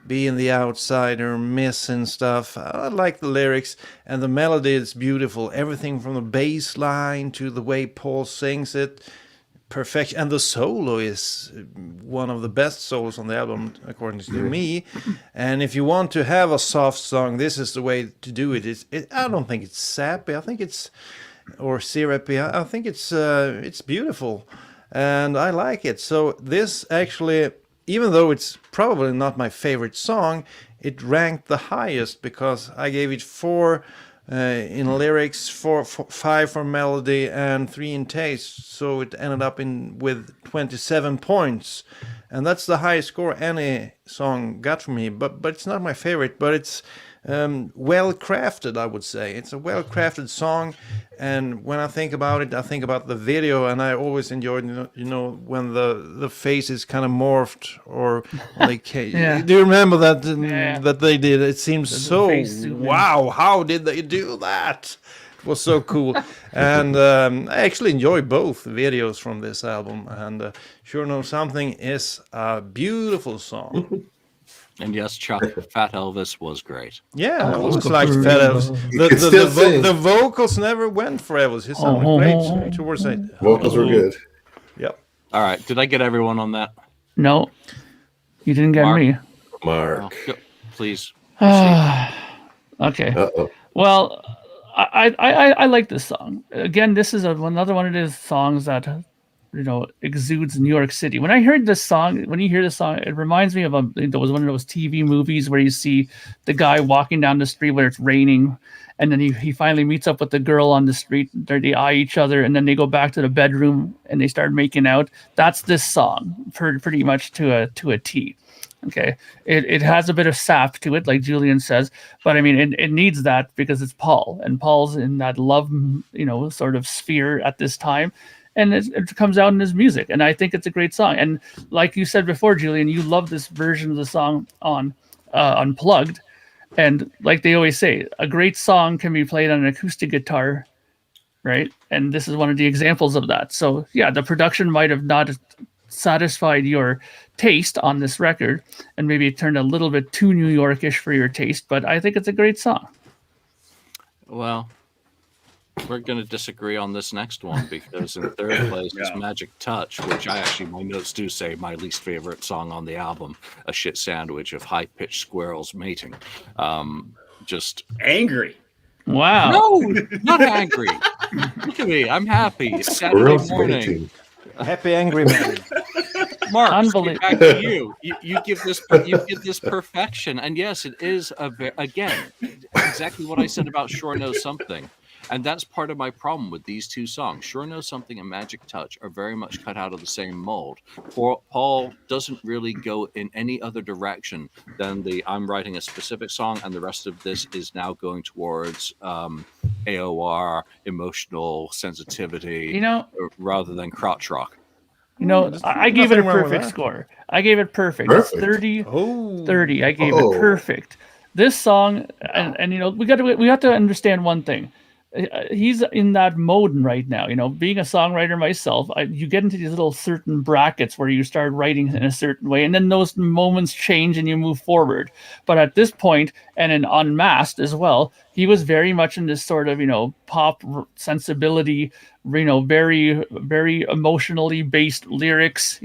being the outsider, missing stuff. I like the lyrics, and the melody is beautiful. Everything from the bass line to the way Paul sings it, perfection. And the solo is one of the best solos on the album, according to me. And if you want to have a soft song, this is the way to do it. I don't think it's sappy. I think it's or syrupy. I think it's beautiful, and I like it. So this actually, even though it's probably not my favorite song, it ranked the highest because I gave it 4 in lyrics, 5 for melody, and 3 in taste. So it ended up with 27 points, and that's the highest score any song got from me. But it's not my favorite. But it's well crafted, I would say. It's a well crafted song, and when I think about it, I think about the video, and I always enjoyed, when the face is kind of morphed, or like, Yeah. do you remember that Yeah. that they did? It seems so wow. How did they do that? It was so cool, and I actually enjoy both videos from this album. And Sure Know Something is a beautiful song. And yes, Chuck, Fat Elvis was great. Yeah, I always liked Fat Elvis. The vocals never went for Elvis. He sounded great towards it. Vocals were good. Yep. All right, did I get everyone on that? No, you didn't get Mark. me. Mark. Please. Okay. Uh-oh. Well, I like this song. Again, this is another one of those songs that exudes New York City. When you hear this song, it reminds me of there was one of those TV movies where you see the guy walking down the street where it's raining, and then he finally meets up with the girl on the street. They eye each other, and then they go back to the bedroom and they start making out. That's this song, pretty much to a T. Okay, it has a bit of sap to it, like Julian says, but I mean, it needs that because it's Paul, and Paul's in that love, sort of sphere at this time. And it comes out in his music, and I think it's a great song. And like you said before, Julian, you love this version of the song on Unplugged. And like they always say, a great song can be played on an acoustic guitar, right? And this is one of the examples of that. So yeah, the production might have not satisfied your taste on this record, and maybe it turned a little bit too New Yorkish for your taste. But I think it's a great song. Well, we're going to disagree on this next one, because in third place is Magic Touch, which my notes do say my least favorite song on the album, a shit sandwich of high-pitched squirrels mating. Just angry. Wow. No, not angry. Look at me. I'm happy. It's Saturday morning. Happy angry man. Mark, Unbelievable. back to you. You give this perfection, and yes, it is again exactly what I said about Sure Knows Something, and that's part of my problem with these two songs. Sure Knows Something and Magic Touch are very much cut out of the same mold. Paul doesn't really go in any other direction than I'm writing a specific song, and the rest of this is now going towards AOR, emotional sensitivity, rather than crotch rock. I gave it a perfect score. I gave it perfect. It's 30. 30. I gave it perfect. This song, and we have to understand one thing. He's in that mode right now. Being a songwriter myself, you get into these little certain brackets where you start writing in a certain way, and then those moments change and you move forward. But at this point, and in Unmasked as well, he was very much in this sort of pop sensibility, very very emotionally based lyrics,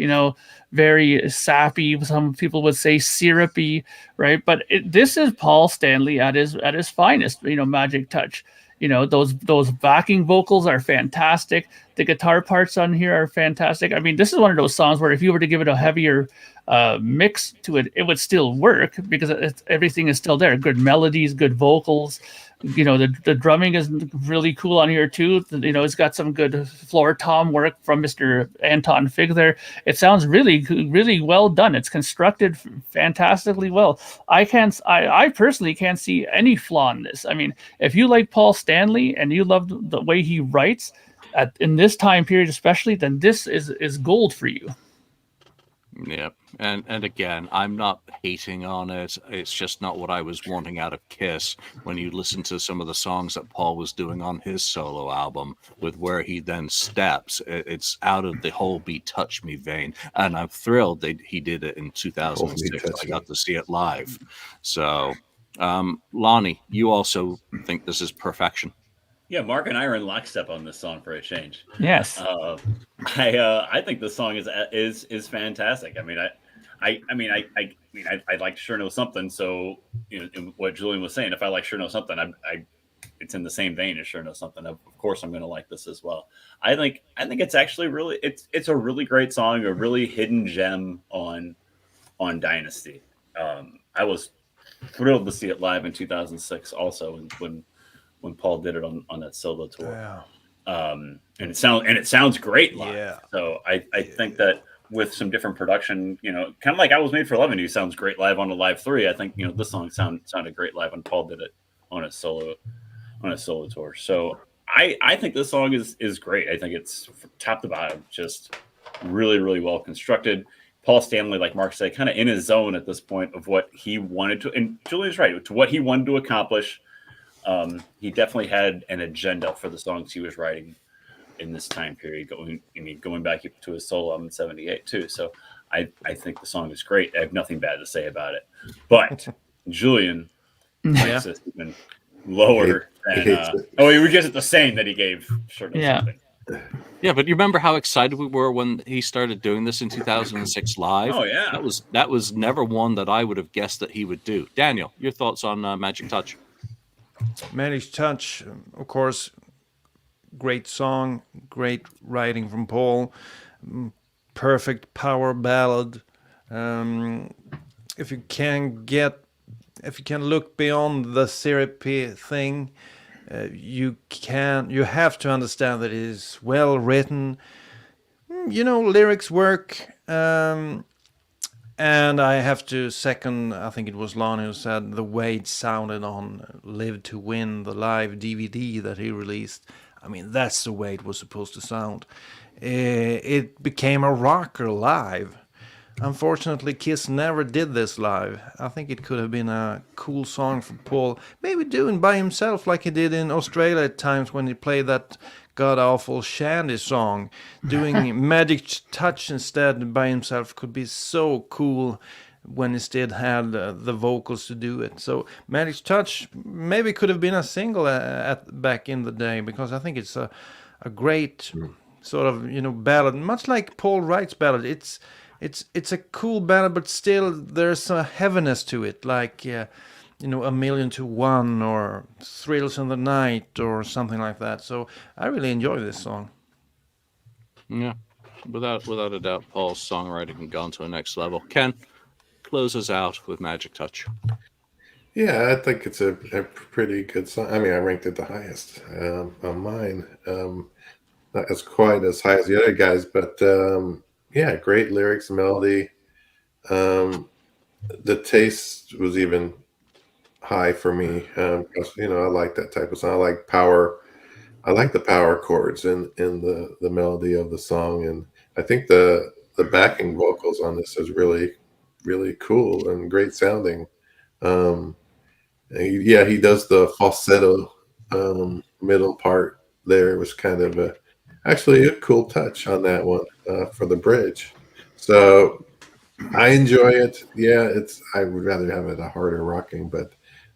very sappy. Some people would say syrupy, right? But this is Paul Stanley at his finest. Magic Touch. Those backing vocals are fantastic. The guitar parts on here are fantastic. I mean, this is one of those songs where if you were to give it a heavier mix to it, it would still work, because everything is still there. Good melodies, good vocals. The drumming is really cool on here too. It's got some good floor tom work from Mr. Anton Fig there. It sounds really, really well done. It's constructed fantastically well. I personally can't see any flaw in this. I mean, if you like Paul Stanley and you love the way he writes in this time period especially, then this is gold for you. Yep. And again, I'm not hating on it. It's just not what I was wanting out of Kiss. When you listen to some of the songs that Paul was doing on his solo album, with where he then steps, it's out of the Hold Me, Touch Me vein. And I'm thrilled that he did it in 2006. I got to see it live. So, Lonnie, you also think this is perfection? Yeah, Mark and I are in lockstep on this song for a change. Yes. I think this song is fantastic. I like Sure Know Something. So what Julian was saying, if I like Sure Know Something, it's in the same vein as Sure Know Something. Of course, I'm going to like this as well. I think it's actually really it's a really great song, a really hidden gem on Dynasty. I was thrilled to see it live in 2006, also when Paul did it on that solo tour. Yeah. And it sounds great live. Yeah. So I think that with some different production, kind of like I Was Made for Lovin You sounds great live on a Live 3. I think this song sounded great live when Paul did it on a solo tour. So I think this song is great. I think it's top to bottom just really, really well constructed. Paul Stanley, like Mark said, kind of in his zone at this point of what he wanted to, and Julian's right, to what he wanted to accomplish. He definitely had an agenda for the songs he was writing in this time period, going back to his solo album in 78 too. So I think the song is great. I have nothing bad to say about it. But Julian likes it even lower than he gives it the same that he gave Sure Knows Something. Yeah, but you remember how excited we were when he started doing this in 2006 live? Oh yeah. That was never one that I would have guessed that he would do. Daniel, your thoughts on Magic Touch? Magic Touch, of course, great song, great writing from Paul, perfect power ballad. If you can look beyond the syrupy thing, you have to understand that it is well written. Lyrics work. And I have to second, I think it was Lonnie who said, the way it sounded on Live to Win, the live DVD that he released. I mean, that's the way it was supposed to sound. It became a rocker live. Unfortunately, Kiss never did this live. I think it could have been a cool song for Paul, maybe doing by himself like he did in Australia at times when he played that god-awful Shandy song. Doing Magic Touch instead by himself could be so cool when he still had the vocals to do it. So Magic Touch maybe could have been a single back in the day, because I think it's a great sort of, ballad, much like Paul writes ballad. It's a cool ballad, but still there's a heaviness to it, like A Million to One or Thrills in the Night or something like that. So I really enjoy this song. Yeah, without a doubt, Paul's songwriting can go on to a next level. Ken, close us out with Magic Touch. Yeah, I think it's a pretty good song. I mean, I ranked it the highest on mine. Not as quite as high as the other guys, but yeah, great lyrics, melody. The taste was even high for me because I like that type of song. I like power. I like the power chords in the melody of the song, and I think the backing vocals on this is really really cool and great sounding. He does the falsetto middle part there. Was kind of actually a cool touch on that one for the bridge. So I enjoy it. Yeah, I would rather have it a harder rocking, but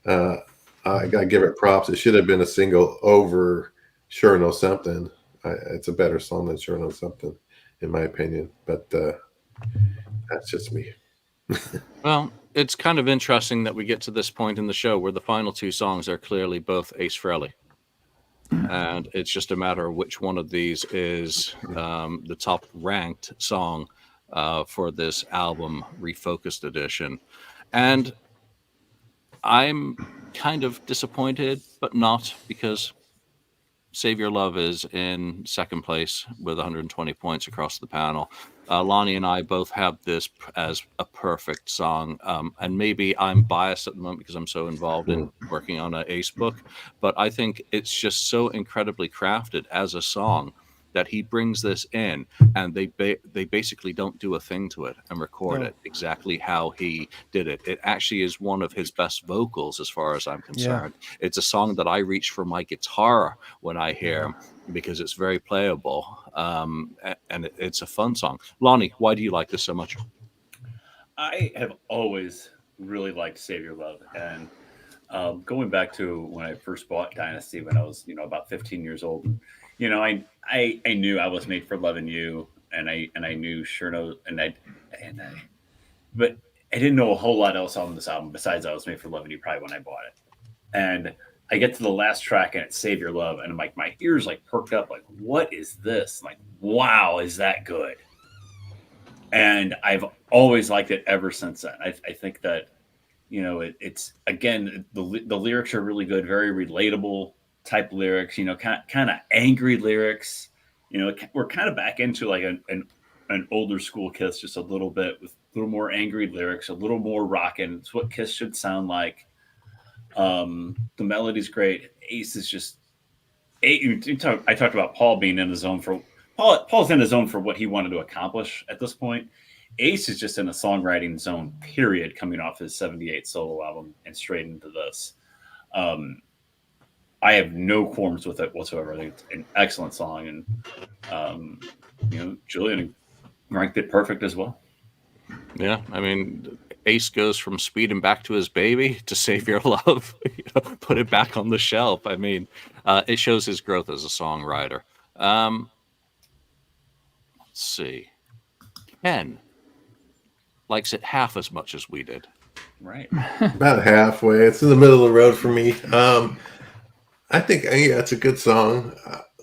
I gotta give it props. It should have been a single over Sure Know Something. It's a better song than Sure Know Something, in my opinion. But that's just me. Well, it's kind of interesting that we get to this point in the show where the final two songs are clearly both Ace Frehley. And it's just a matter of which one of these is the top ranked song for this album, Refocused edition. And I'm kind of disappointed, but not, because Save Your Love is in second place with 120 points across the panel. Lonnie and I both have this as a perfect song. And maybe I'm biased at the moment because I'm so involved in working on an Ace book, but I think it's just so incredibly crafted as a song that he brings this in, and they basically don't do a thing to it and record it exactly how he did it. It actually is one of his best vocals as far as I'm concerned. Yeah. It's a song that I reach for my guitar when I hear him, because it's very playable, and it's a fun song. Lonnie, why do you like this so much? I have always really liked Save Your Love, and going back to when I first bought Dynasty when I was about 15 years old. I knew I was made for Lovin You, and I knew Sure Know, but I didn't know a whole lot else on this album besides I was made for Lovin You probably when I bought it. And I get to the last track and it's Save Your Love, and I'm like, my ears like perked up, like, what is this? I'm like, wow, is that good? And I've always liked it ever since then. I think that it's again the lyrics are really good, very relatable type lyrics, kind of angry lyrics. We're kind of back into like an older school Kiss, just a little bit, with a little more angry lyrics, a little more rockin'. It's what Kiss should sound like. The melody's great. Ace is just I talked about Paul being in the zone for Paul's in the zone for what he wanted to accomplish at this point. Ace is just in a songwriting zone, period, coming off his 78 solo album and straight into this. I have no qualms with it whatsoever. I think it's an excellent song, and Julian ranked it perfect as well. Yeah, I mean, Ace goes from speeding back to his baby to Save Your Love, put it back on the shelf. I mean, it shows his growth as a songwriter. Let's see. Ken likes it half as much as we did. Right. About halfway. It's in the middle of the road for me. I think it's a good song.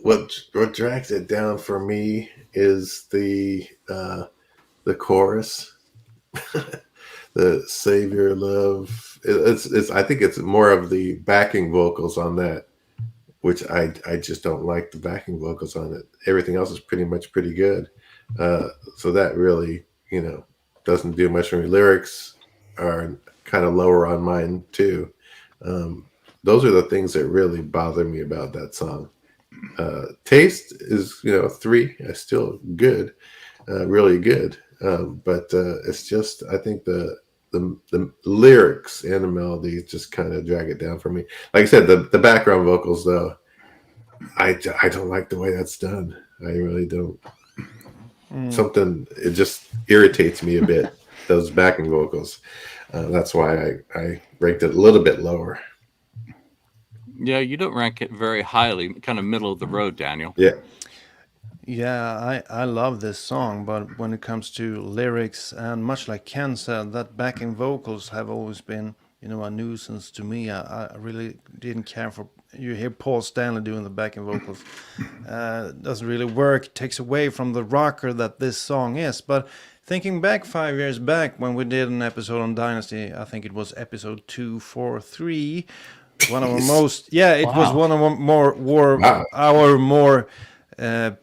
What drags it down for me is the chorus, the Save Your Love. It's I think it's more of the backing vocals on that, which I just don't like the backing vocals on it. Everything else is pretty good. So that really doesn't do much for me. Lyrics are kind of lower on mine too. Those are the things that really bother me about that song. Taste is 3. Still good, really good. But it's just, I think the lyrics and the melody just kind of drag it down for me. Like I said, the background vocals though, I don't like the way that's done. I really don't. Something, it just irritates me a bit. Those backing vocals. That's why I ranked it a little bit lower. Yeah, you don't rank it very highly, kind of middle of the road, Daniel. Yeah. Yeah, I love this song, but when it comes to lyrics, and much like Ken said, that backing vocals have always been, a nuisance to me. I really didn't care for. You hear Paul Stanley doing the backing vocals, doesn't really work. It takes away from the rocker that this song is. But thinking back 5 years back when we did an episode on Dynasty, I think it was episode 243. One of our most, it was one of our more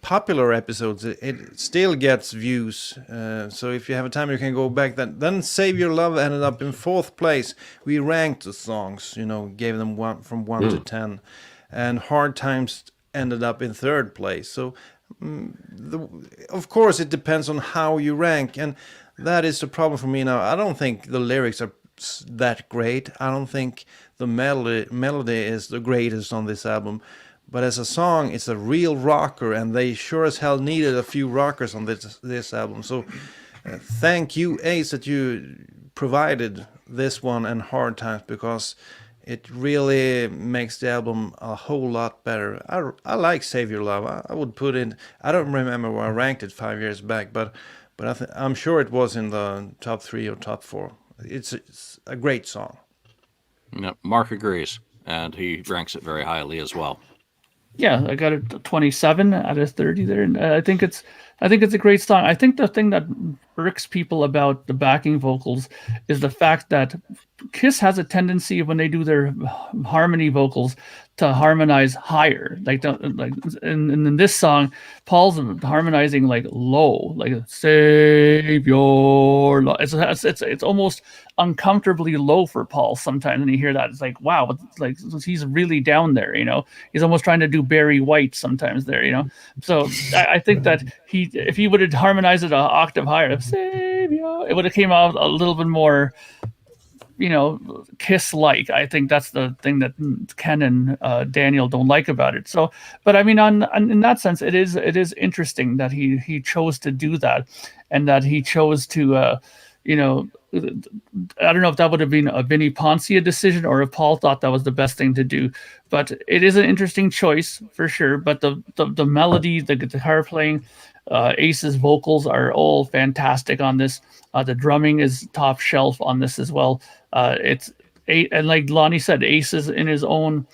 popular episodes. It still gets views, so if you have a time you can go back. Then Save Your Love ended up in 4th place. We ranked the songs, gave them from 1 to 10, and Hard Times ended up in 3rd place. So of course it depends on how you rank, and that is the problem for me now. I don't think the lyrics are that great. I don't think the melody is the greatest on this album. But as a song, it's a real rocker, and they sure as hell needed a few rockers on this album. So thank you, Ace, that you provided this one and Hard Times, because it really makes the album a whole lot better. I like Save Your Love. I would put in, I don't remember where I ranked it 5 years back, but I'm sure it was in the top 3 or top 4. It's a great song. Mark agrees, and he ranks it very highly as well. Yeah, I got it 27 out of 30 there, and I think it's a great song. I think the thing that irks people about the backing vocals is the fact that Kiss has a tendency when they do their harmony vocals to harmonize higher. Like in this song, Paul's harmonizing like low, like save your love. It's almost uncomfortably low for Paul sometimes, and you hear that, it's like, wow, it's like he's really down there. He's almost trying to do Barry White sometimes there. So I think that if he would have harmonized it an octave higher, save your, it would have came out a little bit more, Kiss-like. I think that's the thing that Ken and Daniel don't like about it. So, but I mean, in that sense, it is interesting that he chose to do that, and that he chose to, I don't know if that would have been a Vinnie Poncia decision or if Paul thought that was the best thing to do. But it is an interesting choice for sure. But the melody, the guitar playing, Ace's vocals are all fantastic on this. The drumming is top shelf on this as well. And like Lonnie said, Ace is in his own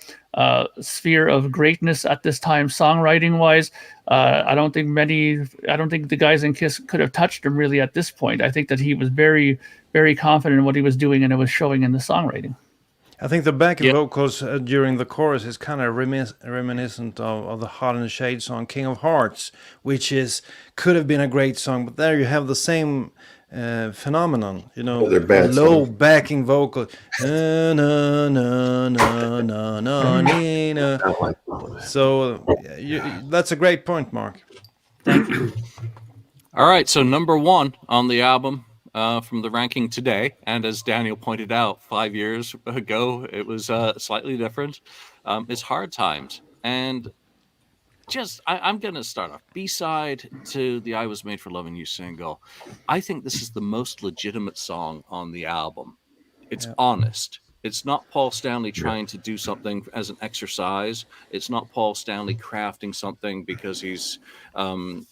sphere of greatness at this time, songwriting wise. I don't think the guys in Kiss could have touched him really at this point. I think that he was very, very confident in what he was doing, and it was showing in the songwriting. I think the backing vocals during the chorus is kind of reminiscent of the Hot in the Shade song King of Hearts, which could have been a great song, but there you have the same phenomenon, low backing vocal. Na, na, na, na, na, na, na. So that's a great point, Mark. Thank you. All right, so number 1 on the album from the ranking today, and as Daniel pointed out, 5 years ago it was slightly different. It's Hard Times, and I'm going to start off. B-side to the I Was Made for Lovin You single. I think this is the most legitimate song on the album. It's honest. It's not Paul Stanley trying to do something as an exercise. It's not Paul Stanley crafting something because he's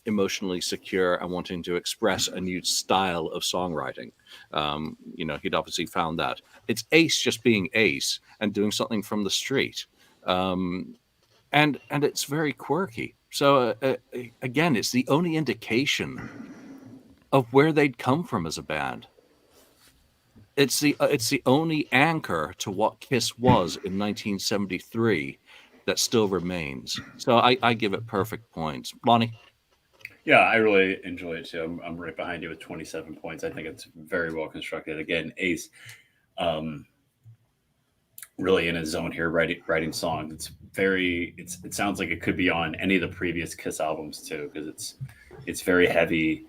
emotionally secure and wanting to express a new style of songwriting. He'd obviously found that. It's Ace just being Ace and doing something from the street. And it's very quirky. So again, it's the only indication of where they'd come from as a band. It's the only anchor to what Kiss was in 1973 that still remains. So I give it perfect points. Lonnie? Yeah, I really enjoy it too. I'm right behind you with 27 points. I think it's very well constructed. Again, Ace, really in his zone here, writing songs. It sounds like it could be on any of the previous Kiss albums too, because it's very heavy.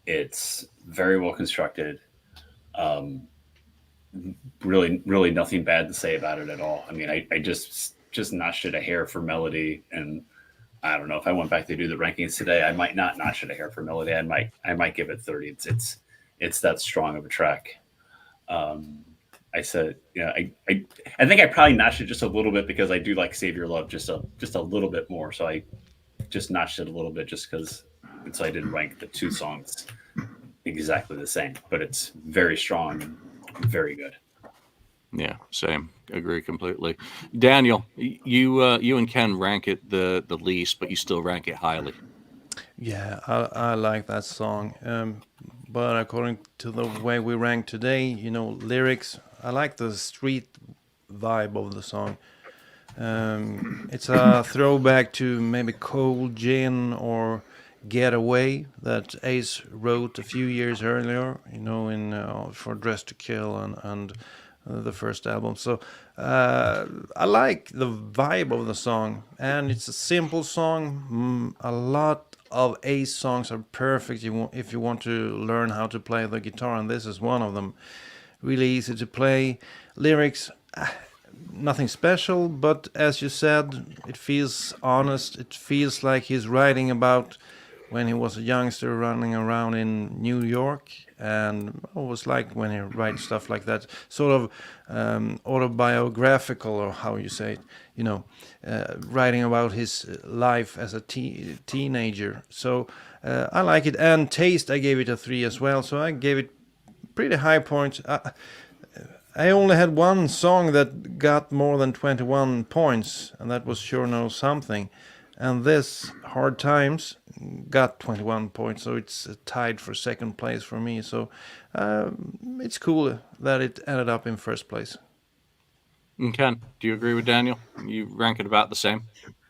It's very well constructed. Really, really nothing bad to say about it at all. I mean, I just notched it a hair for melody, and I don't know if I went back to do the rankings today, I might not notch it a hair for melody. I might give it 30. It's that strong of a track. I said, I think I probably notched it just a little bit because I do like Save Your Love just a little bit more. So I just notched it a little bit just because so I didn't rank the two songs exactly the same. But it's very strong, very good. Yeah, same. Agree completely. Daniel, you and Ken rank it the least, but you still rank it highly. Yeah, I like that song. But according to the way we rank today, lyrics, I like the street vibe of the song. It's a throwback to maybe Cold Gin or Get Away that Ace wrote a few years earlier, in for Dress to Kill and the first album. So I like the vibe of the song, and it's a simple song. A lot of Ace songs are perfect if you want to learn how to play the guitar, and this is one of them. Really easy to play. Lyrics, nothing special, but as you said, it feels honest. It feels like he's writing about when he was a youngster running around in New York, and what it was like when he writes stuff like that, sort of autobiographical, or how you say it, writing about his life as a teenager. So I like it, and taste, I gave it a 3 as well, so I gave it pretty high points. I only had one song that got more than 21 points, and that was Sure Know Something. And this, Hard Times, got 21 points, so it's tied for second place for me. So it's cool that it ended up in first place. And Ken, do you agree with Daniel? You rank it about the same?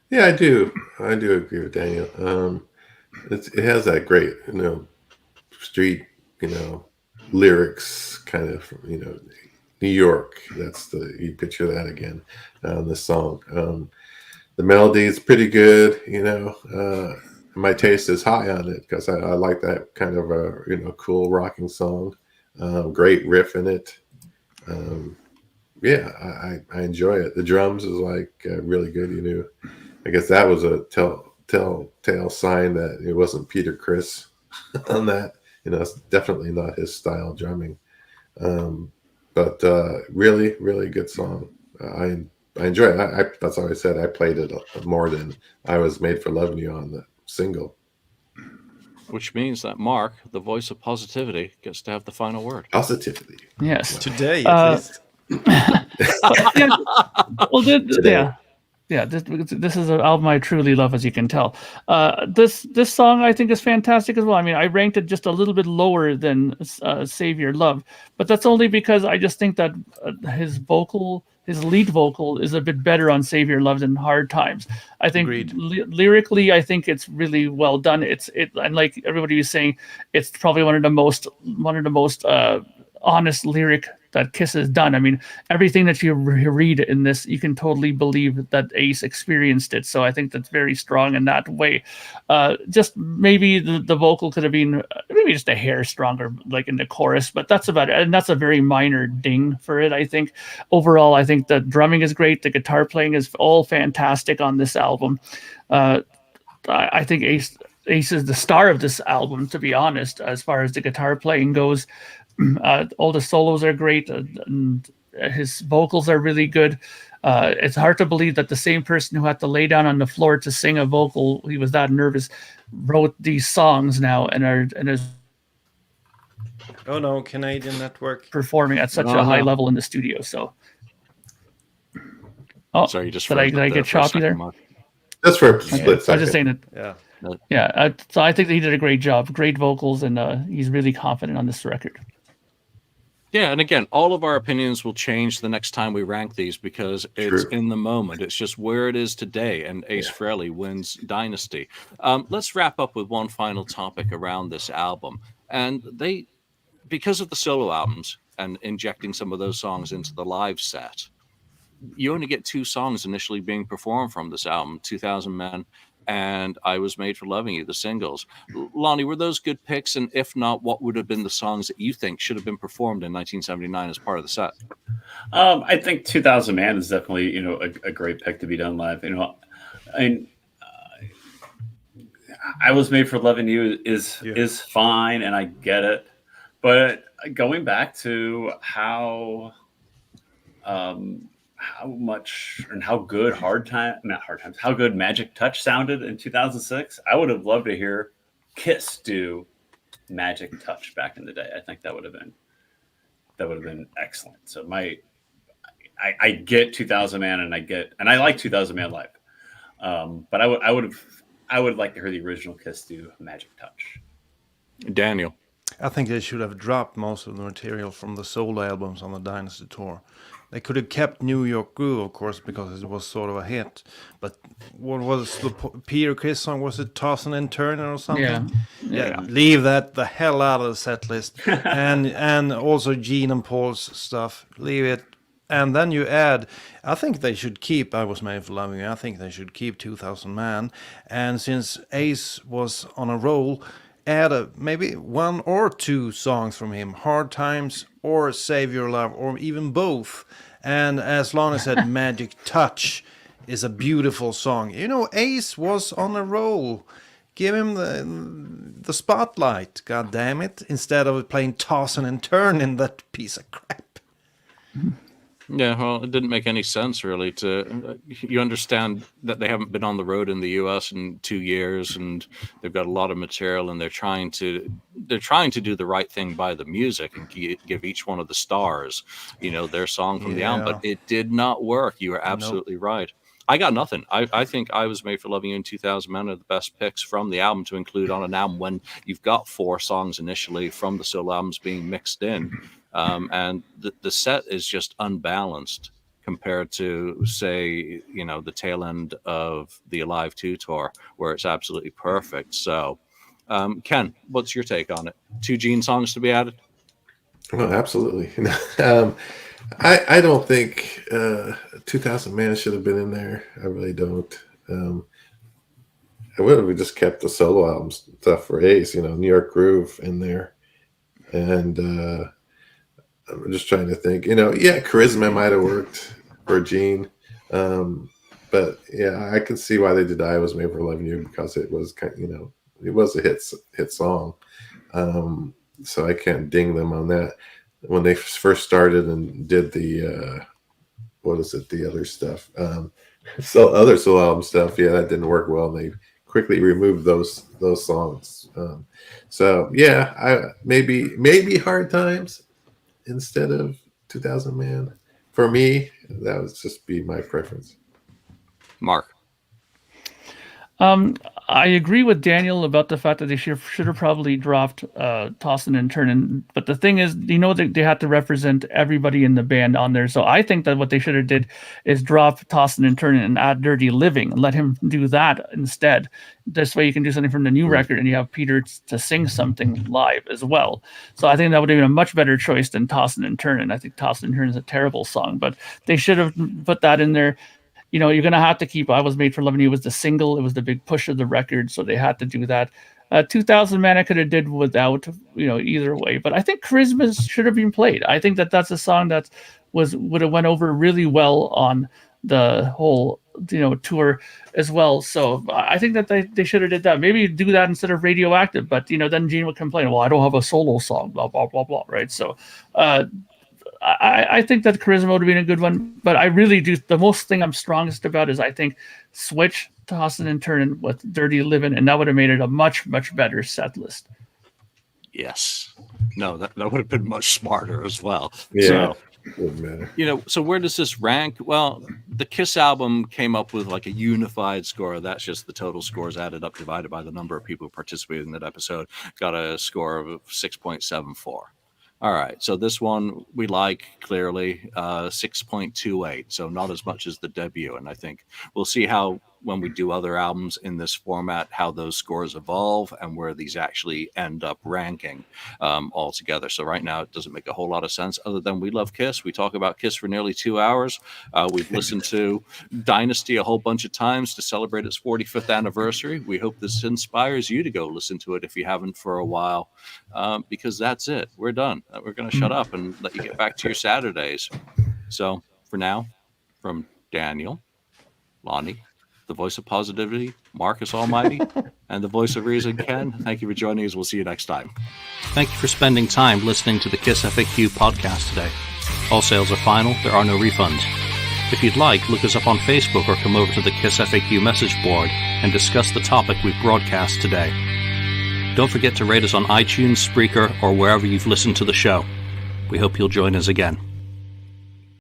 Yeah, I do. I do agree with Daniel. It has that great, street, lyrics, kind of, New York. You picture that again on this song. The melody is pretty good, my taste is high on it because I like that kind of a, cool rocking song. Great riff in it. Yeah, I enjoy it. The drums is like really good, I guess that was a telltale sign that it wasn't Peter Criss on that. It's definitely not his style drumming. But really, really good song. I enjoy it. That's all I said. I played it more than I was made for Lovin You on the single. Which means that Mark, the voice of positivity, gets to have the final word. Positivity. Yes. Today, at least. Today. Yeah, this is an album I truly love, as you can tell. This song I think is fantastic as well. I mean, I ranked it just a little bit lower than Save Your Love, but that's only because I just think that his lead vocal is a bit better on Save Your Love than Hard Times. I think lyrically, I think it's really well done. And like everybody was saying, it's probably one of the most honest lyric that Kiss has done. I mean, everything that you read in this, you can totally believe that Ace experienced it. So I think that's very strong in that way. Just maybe the vocal could have been maybe just a hair stronger, like in the chorus, but that's about it. And that's a very minor ding for it, I think. Overall, I think the drumming is great. The guitar playing is all fantastic on this album. I think Ace is the star of this album, to be honest, as far as the guitar playing goes. All the solos are great, and his vocals are really good. It's hard to believe that the same person who had to lay down on the floor to sing a vocal, he was that nervous, wrote these songs now and is Canadian network performing at such a high level in the studio. So, sorry, you just did I get choppy there? Mark. That's for a split second. I was just saying that. Yeah. So I think he did a great job, great vocals, and he's really confident on this record. Yeah, and again, all of our opinions will change the next time we rank these because it's in the moment. It's just where it is today, and Ace Frehley wins Dynasty. Let's wrap up with one final topic around this album. And because of the solo albums and injecting some of those songs into the live set, you only get 2 songs initially being performed from this album, 2000 Men and I Was Made for Loving You, the singles. Lonnie, were those good picks? And if not, what would have been the songs that you think should have been performed in 1979 as part of the set? I think 2000 Man is definitely, a great pick to be done live. I Was Made for Loving You is fine, and I get it. But going back to how much and how good how good Magic Touch sounded in 2006, I would have loved to hear Kiss do Magic Touch back in the day. I think that would have been excellent. So I get 2000 Man, and I like 2000 Man live. But I would like to hear the original Kiss do Magic Touch. Daniel. I think they should have dropped most of the material from the solo albums on the Dynasty tour. They could have kept New York Groove, of course, because it was sort of a hit. But what was the Peter Criss song? Was it Tossin and Turner or something? Yeah. Leave that the hell out of the set list. and also Gene and Paul's stuff. Leave it. And then you add, I think they should keep I Was Made for Loving You. I think they should keep 2000 Man. And since Ace was on a roll, add maybe one or two songs from him, Hard Times or Save Your Love, or even both. And as Lana said, Magic Touch is a beautiful song. Ace was on a roll. Give him the spotlight, god damn it, instead of playing Tossin' and Turnin', that piece of crap. Yeah, well, it didn't make any sense really. You understand that they haven't been on the road in the U.S. in 2 years, and they've got a lot of material, and they're trying to do the right thing by the music and give each one of the stars, their song from the album. But it did not work. You are absolutely right. I got nothing. I think I Was Made for Loving You in 2000 Man are the best picks from the album to include on an album when you've got 4 songs initially from the solo albums being mixed in. And the set is just unbalanced compared to, say, the tail end of the Alive 2 tour, where it's absolutely perfect. So, Ken, what's your take on it? 2 Gene songs to be added? Well, absolutely. I don't think 2000 Man should have been in there. I really don't. I would have just kept the solo album stuff for Ace, New York Groove in there. And I'm just trying to think, Charisma might have worked for Gene. But yeah, I can see why they did I Was Made for Loving You, because it was it was a hit song. So I can't ding them on that. When they first started and did the the other stuff, other solo album stuff, that didn't work well. They quickly removed those songs. So yeah, maybe Hard Times instead of 2000 Man. For me, that would just be my preference. Mark. I agree with Daniel about the fact that they should have probably dropped Tossin' and Turnin'. But the thing is, they had to represent everybody in the band on there. So I think that what they should have did is drop Tossin' and Turnin' and add Dirty Living and let him do that instead. This way you can do something from the new record and you have Peter to sing something live as well. So I think that would have been a much better choice than Tossin' and Turnin'. I think Tossin' and Turnin' is a terrible song, but they should have put that in there. You're going to have to keep I Was Made for Loving You. It was the single. It was the big push of the record, so they had to do that. 2000 Man I could have did without, either way. But I think Charisma should have been played. I think that's a song that would have went over really well on the whole, tour as well. So I think that they should have did that. Maybe do that instead of Radioactive. But, then Gene would complain, well, I don't have a solo song, blah, blah, blah, blah, right? So I think that Charisma would have been a good one, but I really do. The most thing I'm strongest about is I think switch Tossin' and Turnin' with Dirty Livin', and that would have made it a much, much better set list. Yes. No, that would have been much smarter as well. Yeah. So, Wouldn't matter. So where does this rank? Well, the Kiss album came up with like a unified score. That's just the total scores added up, divided by the number of people who participated in that episode. Got a score of 6.74. All right, so this one we like clearly 6.28, so not as much as the debut, and I think we'll see how when we do other albums in this format, how those scores evolve and where these actually end up ranking altogether. So right now, it doesn't make a whole lot of sense other than we love Kiss. We talk about Kiss for nearly 2 hours. We've listened to Dynasty a whole bunch of times to celebrate its 45th anniversary. We hope this inspires you to go listen to it if you haven't for a while, because that's it. We're done. We're going to shut up and let you get back to your Saturdays. So for now, from Daniel, Lonnie, the voice of positivity, Marcus Almighty, and the voice of reason, Ken, thank you for joining us. We'll see you next time. Thank you for spending time listening to the KissFAQ podcast today. All sales are final. There are no refunds. If you'd like, look us up on Facebook or come over to the KissFAQ message board and discuss the topic we broadcast today. Don't forget to rate us on iTunes, Spreaker, or wherever you've listened to the show. We hope you'll join us again.